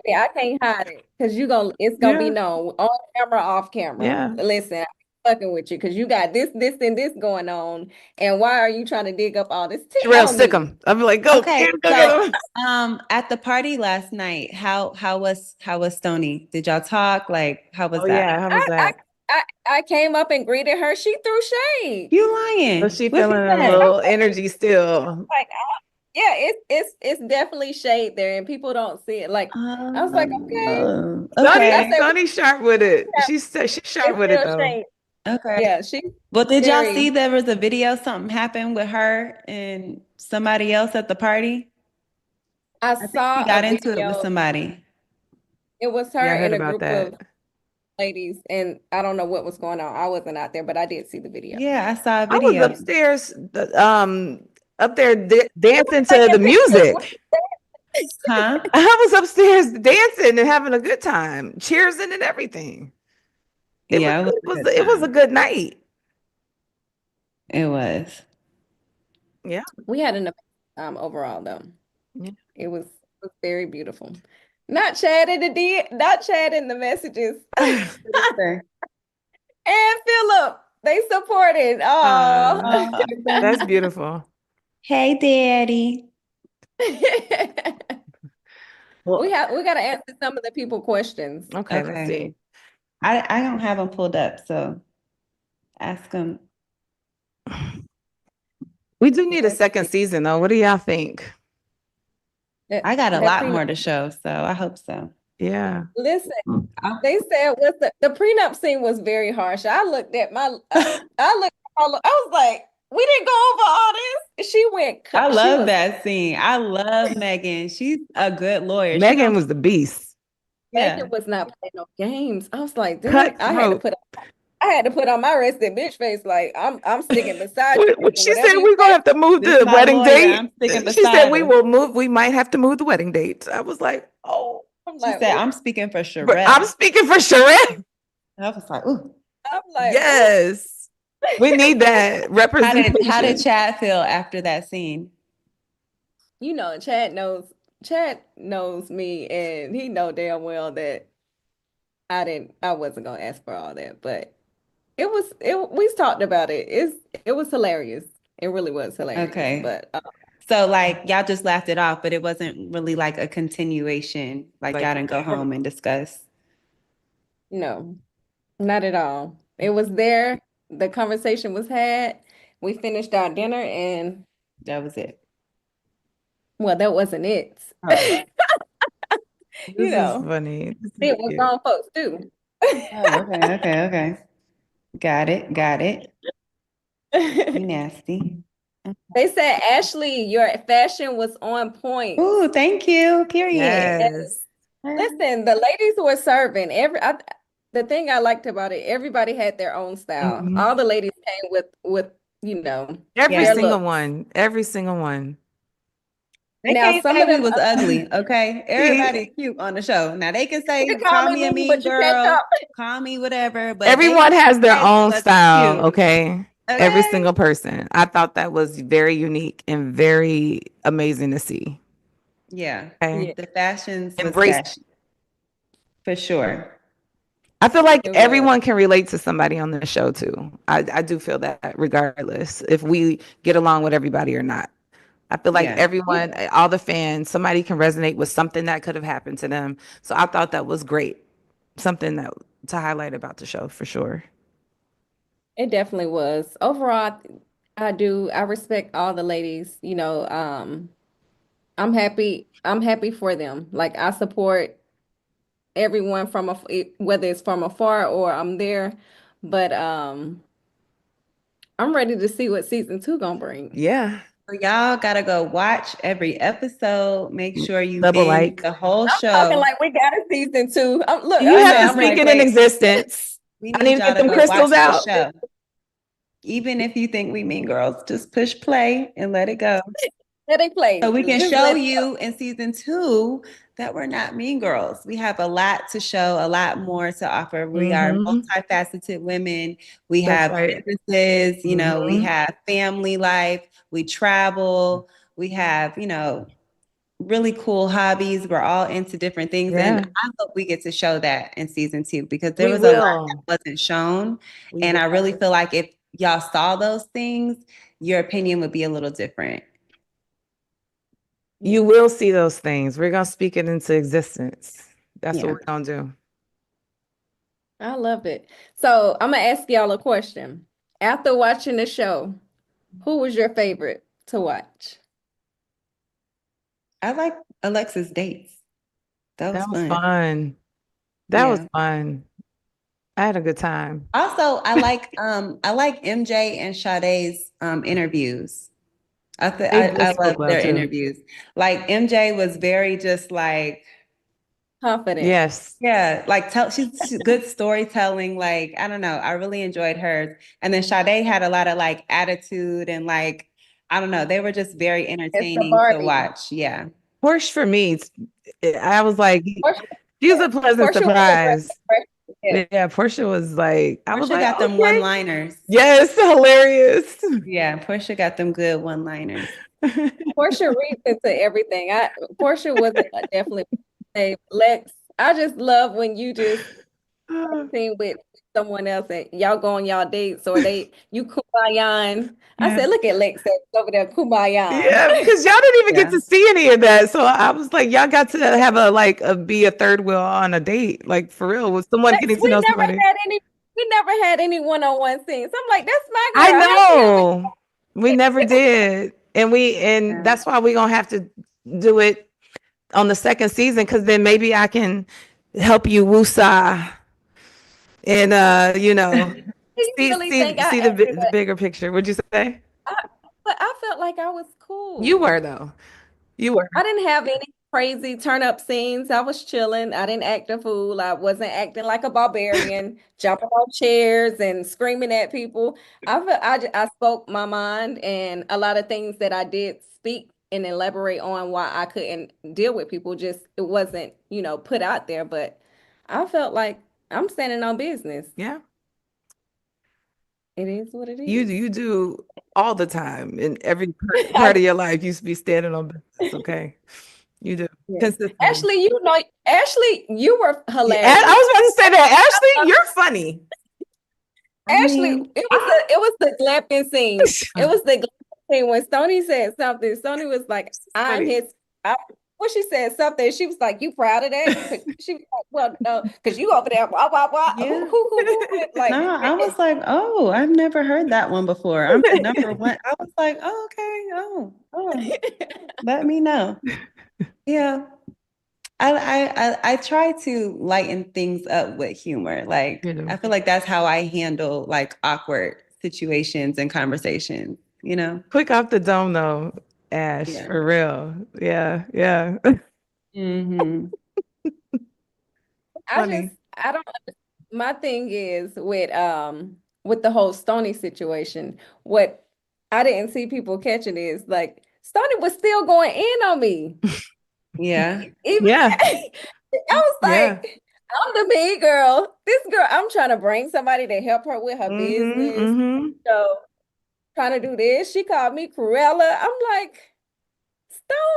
yeah, I can't hide it. Because it's gonna be Yeah. known on camera, off camera. Yeah. Listen, I'm fucking with you because you got this, and this going on. And why are you trying to dig up all this tea Sherelle, on stick me? them. I'm like, go, Okay. go So get them. at the party last night, how was Stony? Did y'all talk? Like, how was Oh, that? yeah. How was I, I that? I came up and greeted her. She threw shade. You Was lying. she What she feeling a said? little energy still? Like, yeah, it's definitely shade there, and people don't see it. Like, I was like, okay. I Okay. said, Sonny's sharp with it. yeah, She's sharp it's with it real though. shade. Okay. Yeah, she's Well, did y'all see very. there was a video, something happened with her and somebody else at the party? I I think she saw a got into it with video. somebody. It was Yeah, her I heard and a about group of that. ladies, and I don't know what was going on. I wasn't out there, but I did see the video. Yeah, I saw a I was video. upstairs, up there dancing to the Taking pictures with music. Huh? I was upstairs dancing and having a good time, cheersing and everything. Yeah, it was a good It was a time. good night. It was. Yeah. We had an amazing time overall, though. Yeah. It was very beautiful. Not Chad in the messages. Sure. And Philip, they supported. Oh. That's beautiful. Hey, Daddy. We Well, gotta answer some of the people questions. okay, let's Okay. see. I don't have them pulled up, so ask them. We do need a second season though. What do y'all think? I got a That lot prenup- more to show, so I hope so. Yeah. Listen, they said the prenup scene was very harsh. I looked at I looked all, I was like, we didn't go over all this. She went. I she love was, that scene. I love Megan. She's a good lawyer. She Megan knows- was the beast. yeah. Megan was not playing no games. I was like, damn, Cutthroat. I had to put on my rested bitch face. Like I'm sticking beside you. She Whatever said you we're gonna say. have to move This the my wedding lawyer. date. I'm sticking She said beside we her. will move. We might have to move the wedding date. I was like, oh. I'm She like, said, ooh. I'm speaking for But Sharelle. I'm speaking for Sharelle. I was like, ooh. I'm like, Yes. We need that How representation. did Chad feel after that scene? you know, Chad knows me, and he know damn well that I wasn't gonna ask for all that, but we talked about it. It was hilarious. It really was hilarious. Okay. But So like y'all just laughed it off, but it wasn't really like a continuation. Like y'all didn't go home and discuss. no, not at all. It was there. The conversation was had. We finished our dinner, and That was it. well, that wasn't it. Oh. You This is know, funny. This is it was cute. grown folks too. Oh, okay. Got it. You nasty. They said, Ashley, your fashion was on point. Ooh, thank you. Period. Yes. Listen, the ladies who were serving, the thing I liked about it, everybody had their own style. Mhm. All the ladies came with Every Yeah. single looks. one. Every single one. They Now, can't some say of we them was ugly, okay? Everybody's cute on the show. Now they can say, You can call me a mean, but mean you can't girl, talk. call me whatever, but Everyone they has their can't say we own wasn't style, cute. okay? Every Okay? single person. I thought that was very unique and very amazing to see. Yeah. Okay. The fashions was Embrace. fashion. For sure. I feel like It was. everyone can relate to somebody on the show too. I do feel that regardless if we get along with everybody or not. I feel like Yeah. everyone, all the fans, somebody can resonate with something that could have happened to them. So I thought that was great. Something that to highlight about the show for sure. It definitely was. Overall, I respect all the ladies, I'm happy for them. Like I support everyone whether it's from afar or I'm there, but I'm ready to see what season 2 gonna bring. Yeah. So y'all gotta go watch every episode. Make sure you Double binge like. the whole I'm show. talking like we got a season 2. Look, You I know, have to I'm speak like, it in wait. existence. We I need need to y'all get to them go crystals watch the out. show. Even if you think we mean girls, just push play and let it go. Let it play. So we can Just show let it you in season 2 that we're not mean girls. We have a lot to show, a lot more to offer. We are multifaceted women. We That's have right. businesses, we Mhm. have family life, we travel, we have, really cool hobbies. We're all into different things. Yeah. And I hope we get to show that in season 2 because there We was a lot will. that wasn't shown. We And will. I really feel like if y'all saw those things, your opinion would be a little different. You will see those things. We're gonna speak it into existence. That's Yeah. what we're gonna do. I love it. So I'm gonna ask y'all a question. After watching the show, who was your favorite to watch? I like Alexis dates. That was fun. Fun. That was fun. I had a good time. Also, I like MJ and Sade's interviews. I love their interviews. Like MJ was very just like Confident. Yes. Yeah, like she's good storytelling. Like, I don't know. I really enjoyed hers. And then Sade had a lot of like attitude and like, I don't know. They were just very entertaining to Barbie. watch. Yeah. Porsche for me, I was like, Portia- she was a pleasant Portia was a surprise. Yeah. Yeah, Portia was like, I was Portia like, got them okay. one-liners. Yes, hilarious. Yeah, Portia got them good one-liners. Portia reads into everything. Portia was definitely a Lex. I just love when you just sing with someone else and y'all go on y'all dates or you kumbaya. I said, look at Lex over there kumbaya. Yeah, because y'all didn't even get to see any of that. So I was like, y'all got to have be a third wheel on a date, like for real, with someone Lex, getting to know somebody. we never had any one-on-one scenes. I'm like, that's my I girl. know. We never did. And that's why we're gonna have to do it on the second season, because then maybe I can help you woosah and You really think I see acted the bigger picture. What'd you say? but I felt like I was You cool. were though. You were. I didn't have any crazy turn up scenes. I was chilling. I didn't act a fool. I wasn't acting like a barbarian, jumping on chairs and screaming at people. I spoke my mind, and a lot of things that I did speak and elaborate on why I couldn't deal with people. Just it wasn't, put out there. But I felt like I'm standing on business. Yeah. It is what it You is. you do all the time in every part of your life. You used to be standing on business, okay? You do Yeah. consistently. Ashley, you were Yeah, hilarious. I was about to say that. Ashley, you're funny. Ashley, it was the glamping scene. It was the glamping scene when Stony said something. Stony was like, "I'm Funny. his." When she said something, she was like, "You proud of that?" 'Cause she was like, "Well, no, because you over there, blah blah blah." Yeah. Who like? No, I was like, oh, I've never heard that one before. I'm the number one. I was like, oh, okay, oh, let me know. Yeah. I try to lighten things up with humor. Like You know. I feel like that's how I handle like awkward situations and conversations, Quick off the dome though, Ash, Yeah. for real. Yeah, yeah. Mm-hmm. Funny. I don't. My thing is with the whole Stony situation. What I didn't see people catching is like Stony was still going in on me. Yeah. Even Yeah. I was Yeah. like, I'm the mean girl. This girl, I'm trying to bring somebody to help her with her Mm-hmm. business. Mm-hmm. So trying to do this. She called me Cruella. I'm like,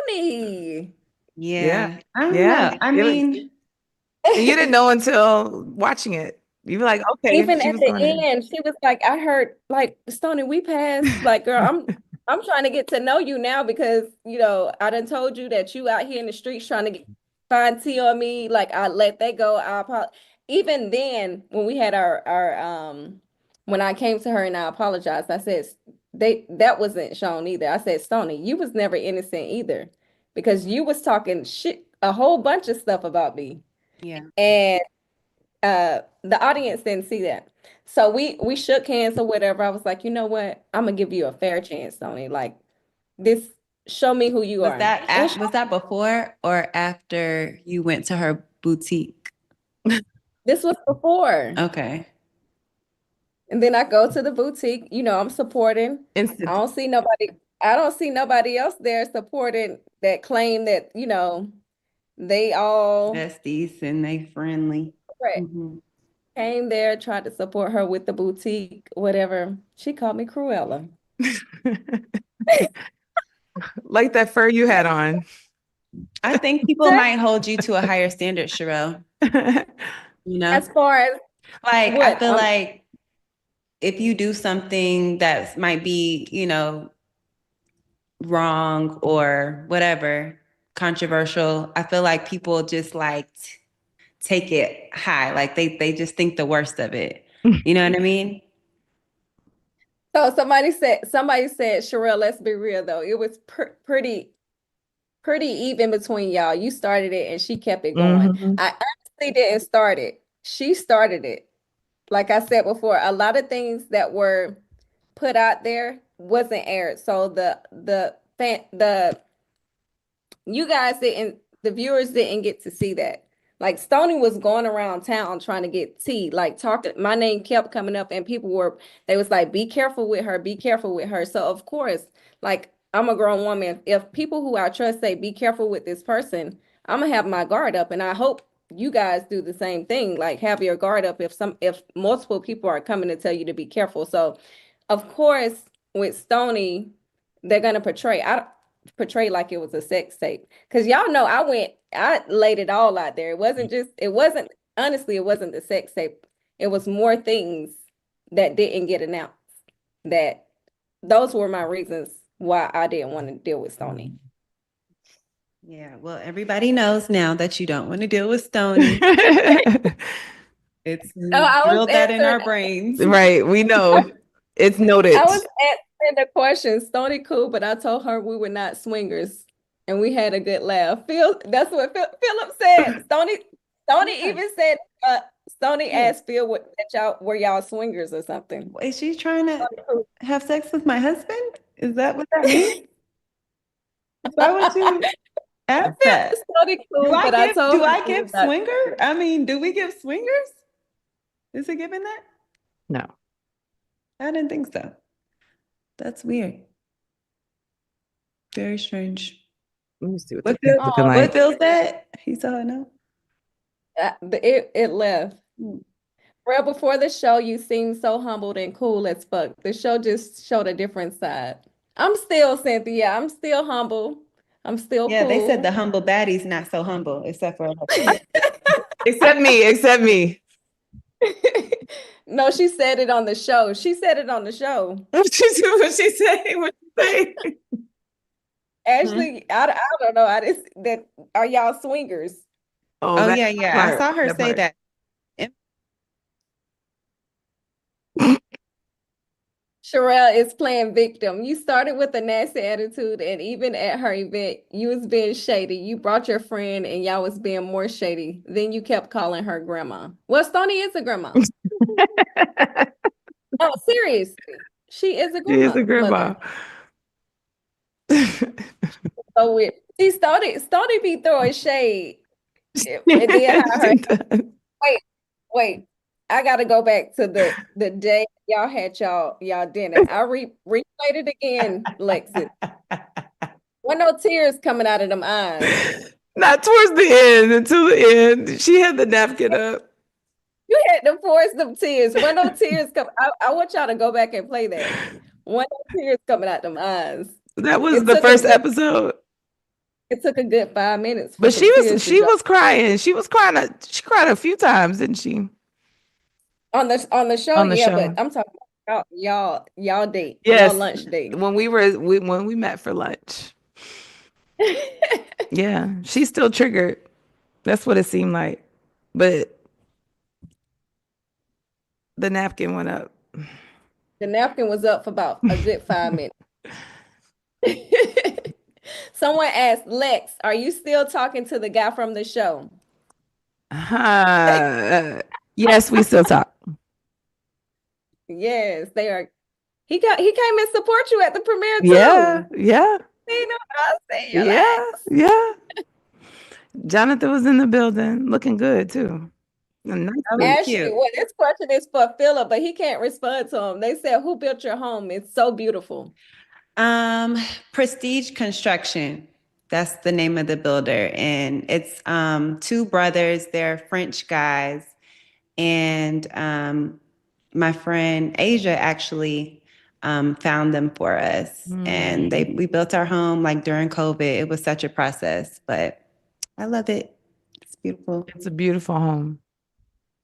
Stony. Yeah. Yeah. I don't Yeah. know. I mean, And you didn't know until watching it. You were like, okay, Even she at was the going in. end, she was like, I heard like Stony, we passed. Like, girl, I'm trying to get to know you now because I done told you that you out here in the streets trying to find tea on me. Like I let that go. Even then, when we had our when I came to her and I apologized, I said that wasn't shown either. I said, Stony, you was never innocent either because you was talking shit a whole bunch of stuff about me. yeah. And the audience didn't see that. So we shook hands or whatever. I was like, you know what? I'm gonna give you a fair chance, Tony. Like this, show me who you Was are. that was that before or after you went to her boutique? This was before. Okay. And then I go to the boutique, I'm supporting. Instant. I don't see nobody else there supporting that claim that, they all Besties and they friendly. correct. Mhm. Came there, tried to support her with the boutique, whatever. She called me Cruella. Like that fur you had on. I think people might hold you to a higher standard, Sharelle. As far as Like I what? feel like if you do something that might be, wrong or whatever, controversial, I feel like people just like take it high. Like they just think the worst of it. You know what I mean? So somebody said, Sharelle, let's be real though. It was pretty even between y'all. You started it and she kept it going. Mhm. I honestly didn't start it. She started it. Like I said before, a lot of things that were put out there wasn't aired. So the viewers didn't get to see that. Like Stony was going around town trying to get tea. Like my name kept coming up and they was like, be careful with her, be careful with her. So of course, like I'm a grown woman. If people who I trust say, be careful with this person, I'm gonna have my guard up. And I hope you guys do the same thing. Like have your guard up if multiple people are coming to tell you to be careful. So of course, with Stony, they're gonna portray like it was a sex tape. Cause y'all know I laid it all out there. Honestly, it wasn't the sex tape. It was more things that didn't get announced. Those were my reasons why I didn't want to deal with Stony. Yeah, well, everybody knows now that you don't want to deal with Stony. It's I was drilled that in our answering- brains. Right, we know. It's noted. I was And the question, Stony cool, but I told her we were not swingers, and we had a good laugh. That's what Philip said. Stony Yeah. even said, Stony Yeah. asked Phil that y'all were y'all swingers or something. Is she trying to Stony cool. have sex with my husband? Is that what that means? Why would you ask that? Stony cool, but I Do told her I we give were not swinger? swingers. I mean, do we give swingers? Is it given that? No. I didn't think so. That's weird. Very strange. Let me see what What the Phil, looking Oh, like. what Phil said? He saw it no. It left. Hmm. Well, before the show, you seemed so humbled and cool as fuck. The show just showed a different side. I'm still Cynthia. I'm still humble. I'm still Yeah, they said cool. the humble baddie's not so humble, except for Except me, except me. No, she said it on the show. She said it on the show. What she say? What she say? Ashley, I don't know. I just that are y'all swingers? Oh that yeah, yeah. I part, saw her say part. that. Sharelle is playing victim. You started with a nasty attitude, and even at her event, you was being shady. You brought your friend, and y'all was being more shady. Then you kept calling her grandma. Well, Stony is a grandma. Oh, seriously, she is a She is a grandmother. grandma. So weird. See, Stony be throwing shade, and then how her She does. wait. I gotta go back to the day y'all had y'all dinner. I replayed it again, Lexus. Wasn't no tears coming out of them eyes. Not towards the end, until the end. She had the napkin up. You had to force them tears. Wasn't no tears come. I want y'all to go back and play that. Wasn't no tears coming out them eyes. That was It the took first episode. It took a good 5 minutes for But some tears to she drop. was crying. She was crying. She cried a few times, didn't she? On the show, On the yeah, show. but I'm talking about y'all date, Yes. y'all lunch date. When we met for lunch. Yeah, she's still triggered. That's what it seemed like. But the napkin went up. The napkin was up for about a good 5 minutes. Someone asked, Lex, are you still talking to the guy from the show? Yes, we still talk. Yes, they are. He came and support you at the premiere too. Yeah. You know what I'm saying? Yeah, Lex. yeah. Jonathan was in the building, looking good too. Nice. Ashley, well, this question is for Philip, but he can't respond to him. They said, "Who built your home? It's so beautiful." Prestige Construction. That's the name of the builder. And it's two brothers. They're French guys. And my friend Asia actually found them for us. And we built our home like during COVID. It was such a process, but I love it. It's beautiful. It's a beautiful home.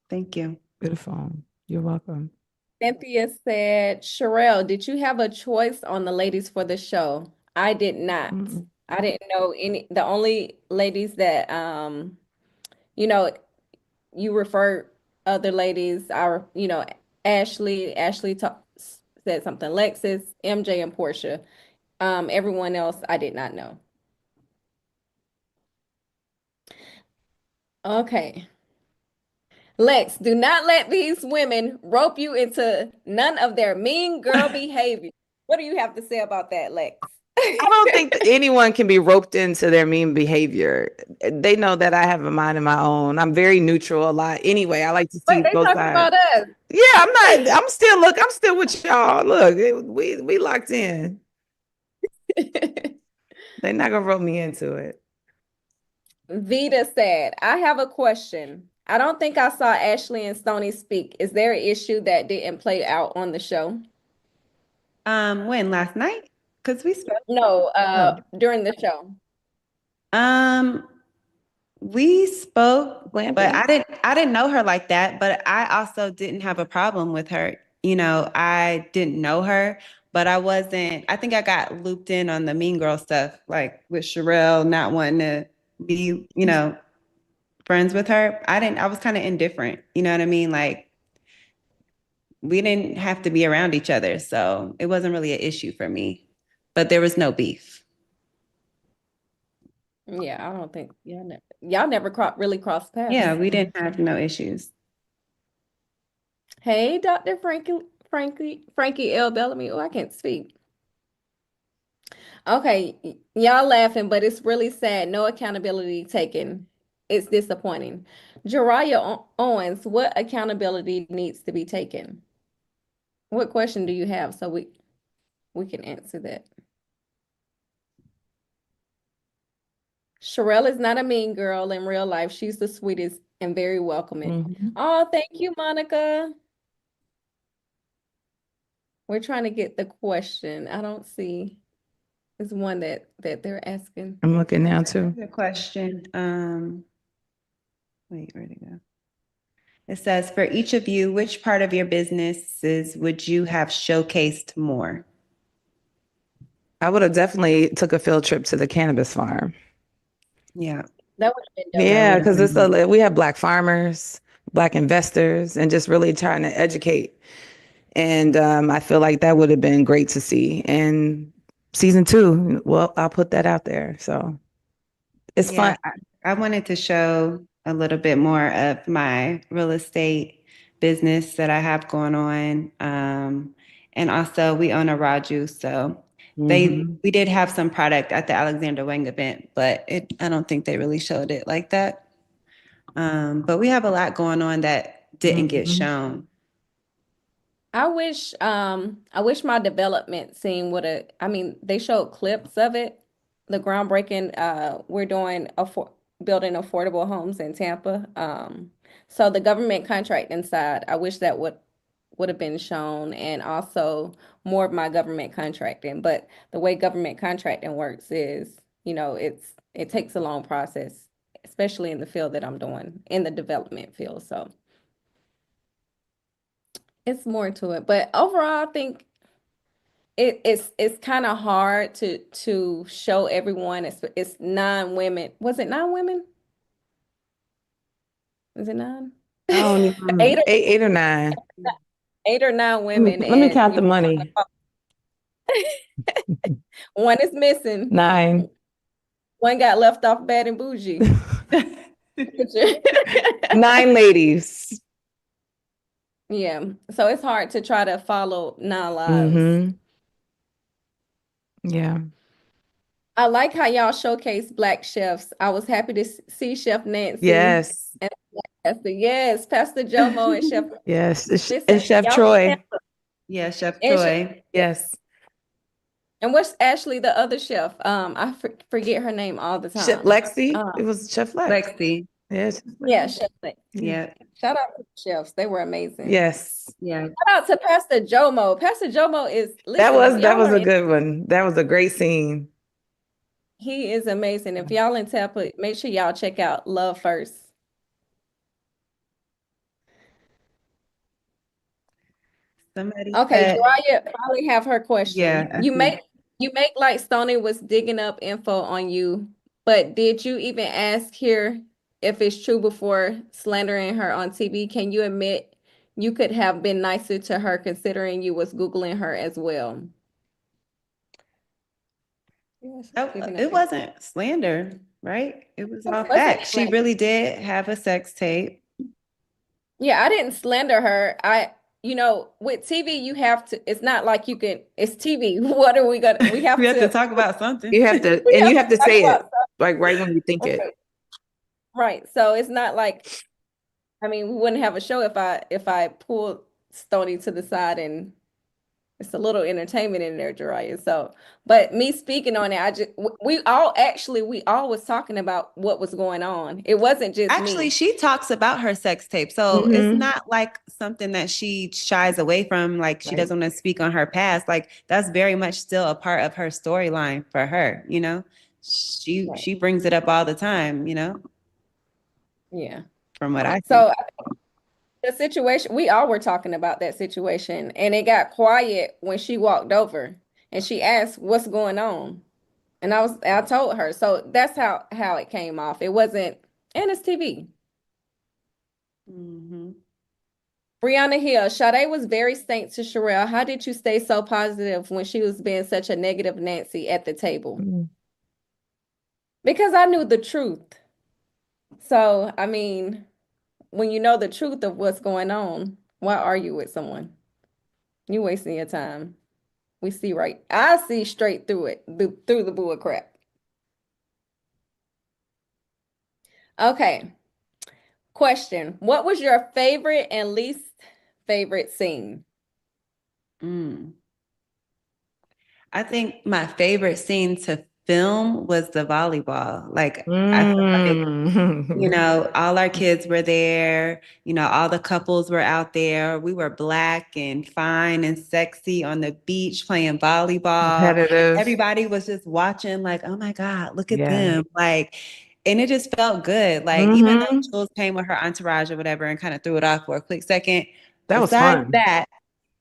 Thank you. Beautiful home. You're welcome. Cynthia said, Sharelle, did you have a choice on the ladies for the show? I did not. I didn't know any. The only ladies that you know, you refer other ladies are, Ashley said something, Alexis, MJ, and Portia. Everyone else I did not know. Okay. Lex, do not let these women rope you into none of their mean girl behavior. What do you have to say about that, Lex? I don't think that anyone can be roped into their mean behavior. They know that I have a mind of my own. I'm very neutral a lot. Anyway, I like to see Wait, they both talking sides. about us. Yeah, I'm still with y'all. Look, we locked in. They're not gonna rope me into it. Vita said, I have a question. I don't think I saw Ashley and Stony speak. Is there an issue that didn't play out on the show? When last night? Because we spoke. No, during the show. We spoke, Glamping. but I didn't know her like that, but I also didn't have a problem with her. I didn't know her, but I think I got looped in on the mean girl stuff, like with Sharelle not wanting to be, friends with her. I was kind of indifferent. You know what I mean? Like, we didn't have to be around each other, so it wasn't really an issue for me. But there was no beef. Yeah, I don't think y'all never really crossed paths. Yeah, we didn't have no issues. Hey, Dr. Frankie L. Bellamy. Oh, I can't speak. Okay, y'all laughing, but it's really sad. No accountability taken. It's disappointing. Jariah Owens, what accountability needs to be taken? What question do you have so we can answer that? Sharelle is not a mean girl in real life. She's the sweetest and very welcoming. Oh, thank you, Monica. We're trying to get the question. I don't see. It's one that they're asking. I'm looking now too. The question. Wait, where'd it go? It says, for each of you, which part of your businesses would you have showcased more? I would have definitely took a field trip to the cannabis farm. Yeah. That would have been dope. Yeah, because we have Black farmers, Black investors, and just really trying to educate. And I feel like that would have been great to see. And season 2, well, I'll put that out there. So it's fun. I wanted to show a little bit more of my real estate business that I have going on. And also we own a raw juice. So we did have some product at the Alexander Wang event, but I don't think they really showed it like that. But we have a lot going on that didn't get shown. I wish my development scene would have, I mean, they showed clips of it. The groundbreaking, we're doing building affordable homes in Tampa. So the government contracting side, I wish that would have been shown, and also more of my government contracting. But the way government contracting works is, it takes a long process, especially in the field that I'm doing, in the development field. So it's more to it. But overall, I think it's kind of hard to show everyone. It's 9 women. Was it 9 women? Is it 9? Eight or nine. 8 or 9 women. Let me count the money. One is missing. 9. One got left off Bad and Bougie. 9 ladies. Yeah. So it's hard to try to follow 9 lives. Yeah. I like how y'all showcase Black chefs. I was happy to see Chef Nancy. Yes. And Pastor Jomo and Chef. Yes. And Chef Troy. Yeah, Chef Troy. Yes. And what's Ashley, the other chef? I forget her name all the time. Chef Lexi. It was Chef Lexi. Yes. Yeah, Chef Lexi. Yeah. Shout out to the chefs. They were amazing. Yes. Yeah. Shout out to Pastor Jomo. Pastor Jomo is that was a good one. That was a great scene. He is amazing. If y'all in Tampa, make sure y'all check out Love First. Okay, Jariah probably have her question. Yeah. You make like Stony was digging up info on you, but did you even ask her if it's true before slandering her on TV? Can you admit you could have been nicer to her considering you was Googling her as well? It wasn't slander, right? It was all facts. She really did have a sex tape. Yeah, I didn't slander her. With TV, you have to, it's not like you can, it's TV. What are we going to, we have to talk about something. You have to, and you have to say it like right when you think it. Right. So it's not like, we wouldn't have a show if I pulled Stony to the side, and it's a little entertainment in there, Jariah. So, but me speaking on it, we all was talking about what was going on. It wasn't just me. She talks about her sex tape. So it's not like something that she shies away from. Like she doesn't want to speak on her past. Like that's very much still a part of her storyline for her. She brings it up all the time, Yeah. From what I see. So the situation, we all were talking about that situation, and it got quiet when she walked over and she asked, "What's going on?" And I told her. So that's how it came off. It wasn't, and it's TV. Brianna Hill, Sade was very stank to Sharelle. How did you stay so positive when she was being such a negative Nancy at the table? Because I knew the truth. So, I mean, when you know the truth of what's going on, why argue with someone? You wasting your time. We see right. I see straight through it, through the bull crap. Okay. Question. What was your favorite and least favorite scene? I think my favorite scene to film was the volleyball. Like, I feel like, all our kids were there, all the couples were out there. We were Black and fine and sexy on the beach playing volleyball. Competitive. Everybody was just watching, like, oh my God, look at Yeah. them. Like, and it just felt good. Like, even though Jules came with her entourage or whatever and kind of threw it off for a quick second, That was besides fun. that,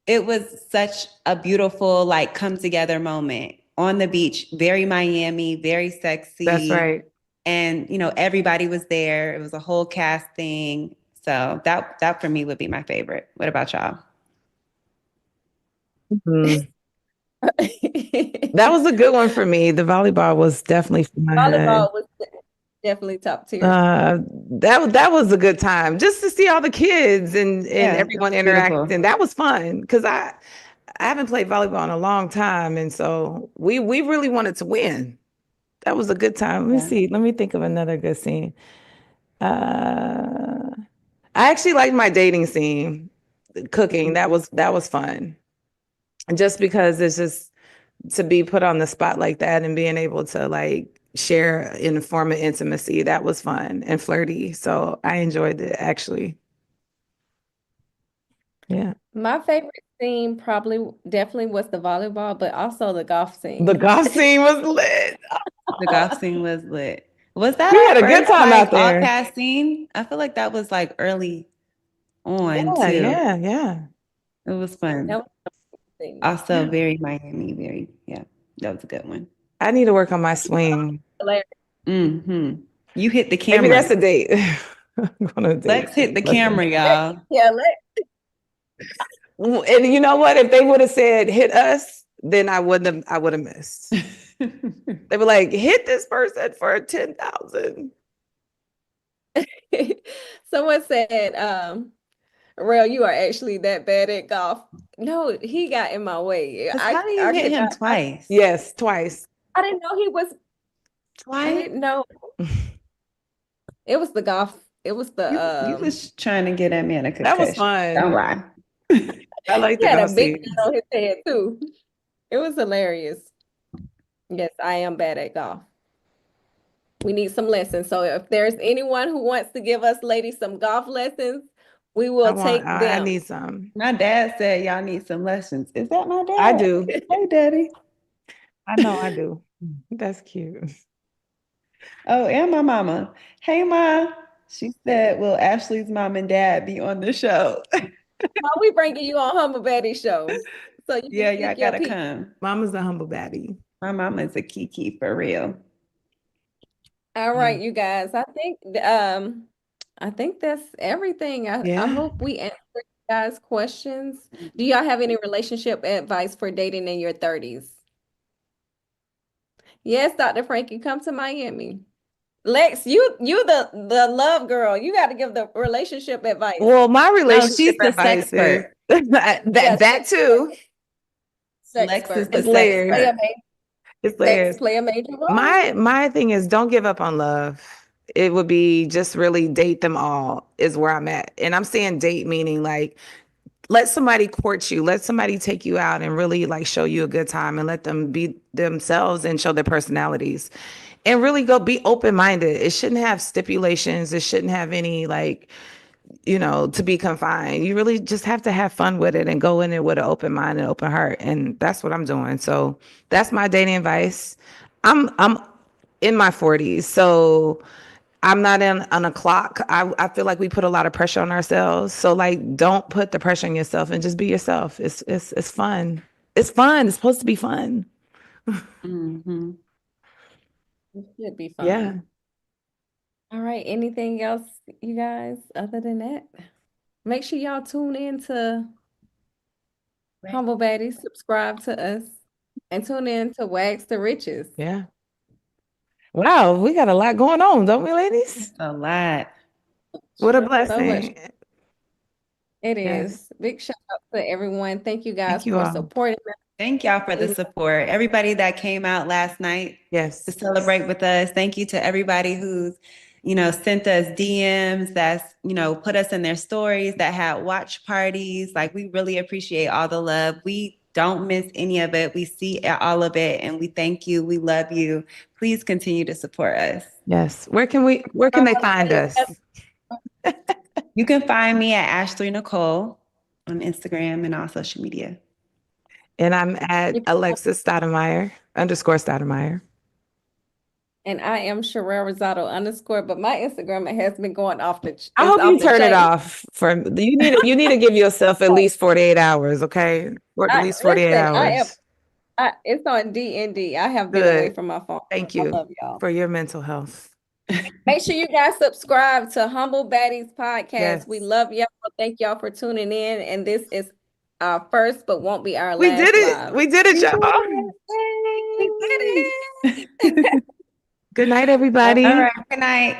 it was such a beautiful, like, come together moment on the beach. Very Miami, very sexy. That's right. And, everybody was there. It was a whole cast thing. So that for me would be my favorite. What about y'all? That was a good one for me. The volleyball was definitely fun. Volleyball was definitely top tier. That was a good time just to see all the kids and everyone interact, and that was fun because I haven't played volleyball in a long time, and so we really wanted to win. That was a good time. Let me see. Let me think of another good scene. I actually liked my dating scene, cooking. That was fun, just because it's just to be put on the spot like that and being able to like share in a form of intimacy. That was fun and flirty. So I enjoyed it actually. Yeah. My favorite scene definitely was the volleyball, but also the golf scene. The golf scene was lit. The golf scene was lit. Was that We had a good time out there. All cast scene? I feel like that was like early on too. Yeah. It was fun. That was the scene. Also very Miami, that was a good one. I need to work on my swing. You hit the camera. Maybe that's a date. Let's hit the camera, y'all. Yeah, And you know what? If they would have said hit us, then I would have missed. They were like, hit this person for 10,000. Someone said, Rel, you are actually that bad at golf. No, he got in my way. How do you hit him twice? Yes, twice. I didn't know he was twice. I didn't know. It was the golf. It was the you was trying to get that man a concussion. That was fun. Don't lie. I like he the had golf a big scene. head on his head too. It was hilarious. Yes, I am bad at golf. We need some lessons. So if there's anyone who wants to give us ladies some golf lessons, we will take them. I need some. My dad said y'all need some lessons. Is that my dad? I do. Hey, Daddy. I know I do. That's cute. Oh, and my mama. Hey, Ma. She said, will Ashley's mom and dad be on the show? We bringing you on Humble Baddie show. So y'all gotta come. Mama's a humble baddie. My mama's a Kiki for real. All right, you guys. I think that's everything. I hope we answered you guys' questions. Do y'all have any relationship advice for dating in your 30s? Yes, Dr. Frankie, come to Miami. Lex, you the love girl. You got to give the relationship advice. Well, my relationship she's the advice sexpert. that too. Lex is the layered. It's layered. Play a major role. My thing is don't give up on love. It would be just really date them all is where I'm at. And I'm saying date meaning like let somebody court you, let somebody take you out and really like show you a good time and let them be themselves and show their personalities. And really go be open-minded. It shouldn't have stipulations. It shouldn't have any like, to be confined. You really just have to have fun with it and go in it with an open mind and open heart. And that's what I'm doing. So that's my dating advice. I'm in my 40s, so I'm not on a clock. I feel like we put a lot of pressure on ourselves. So like, don't put the pressure on yourself and just be yourself. It's fun. It's fun. It's supposed to be fun. Mm-hmm. It should be fun. Yeah. All right. Anything else, you guys, other than that? Make sure y'all tune in to Humble Baddies, subscribe to us, and tune in to Wags to Riches. Yeah. Wow, we got a lot going on, don't we, ladies? A lot. What a So much. blessing. It Yes. is. Big shout out to everyone. Thank you guys Thank you for all. supporting us. Thank y'all for the support. Everybody that came out last night Yes. to celebrate with us. Thank you to everybody who's, sent us DMs, that's, put us in their stories, that had watch parties. Like, we really appreciate all the love. We don't miss any of it. We see all of it, and we thank you. We love you. Please continue to support us. Yes. Where can they find us? You can find me at Ashley Nicole on Instagram and all social media. And I'm at Alexis Stoudemire _Stoudemire. And I am Sharelle Rosado _, but my Instagram has been going off the. I hope you turn it off. You need to give yourself at least 48 hours, okay? Or at least 48 hours. It's on DND. I have been away from my phone. Thank I you love y'all. for your mental health. Make sure you guys subscribe to Humble Baddies podcast. Yes. We love y'all. Thank y'all for tuning in. And this is our first, but won't be our last. We did it. Live. We did it, y'all. We did it. Good night, everybody. All right. Good night.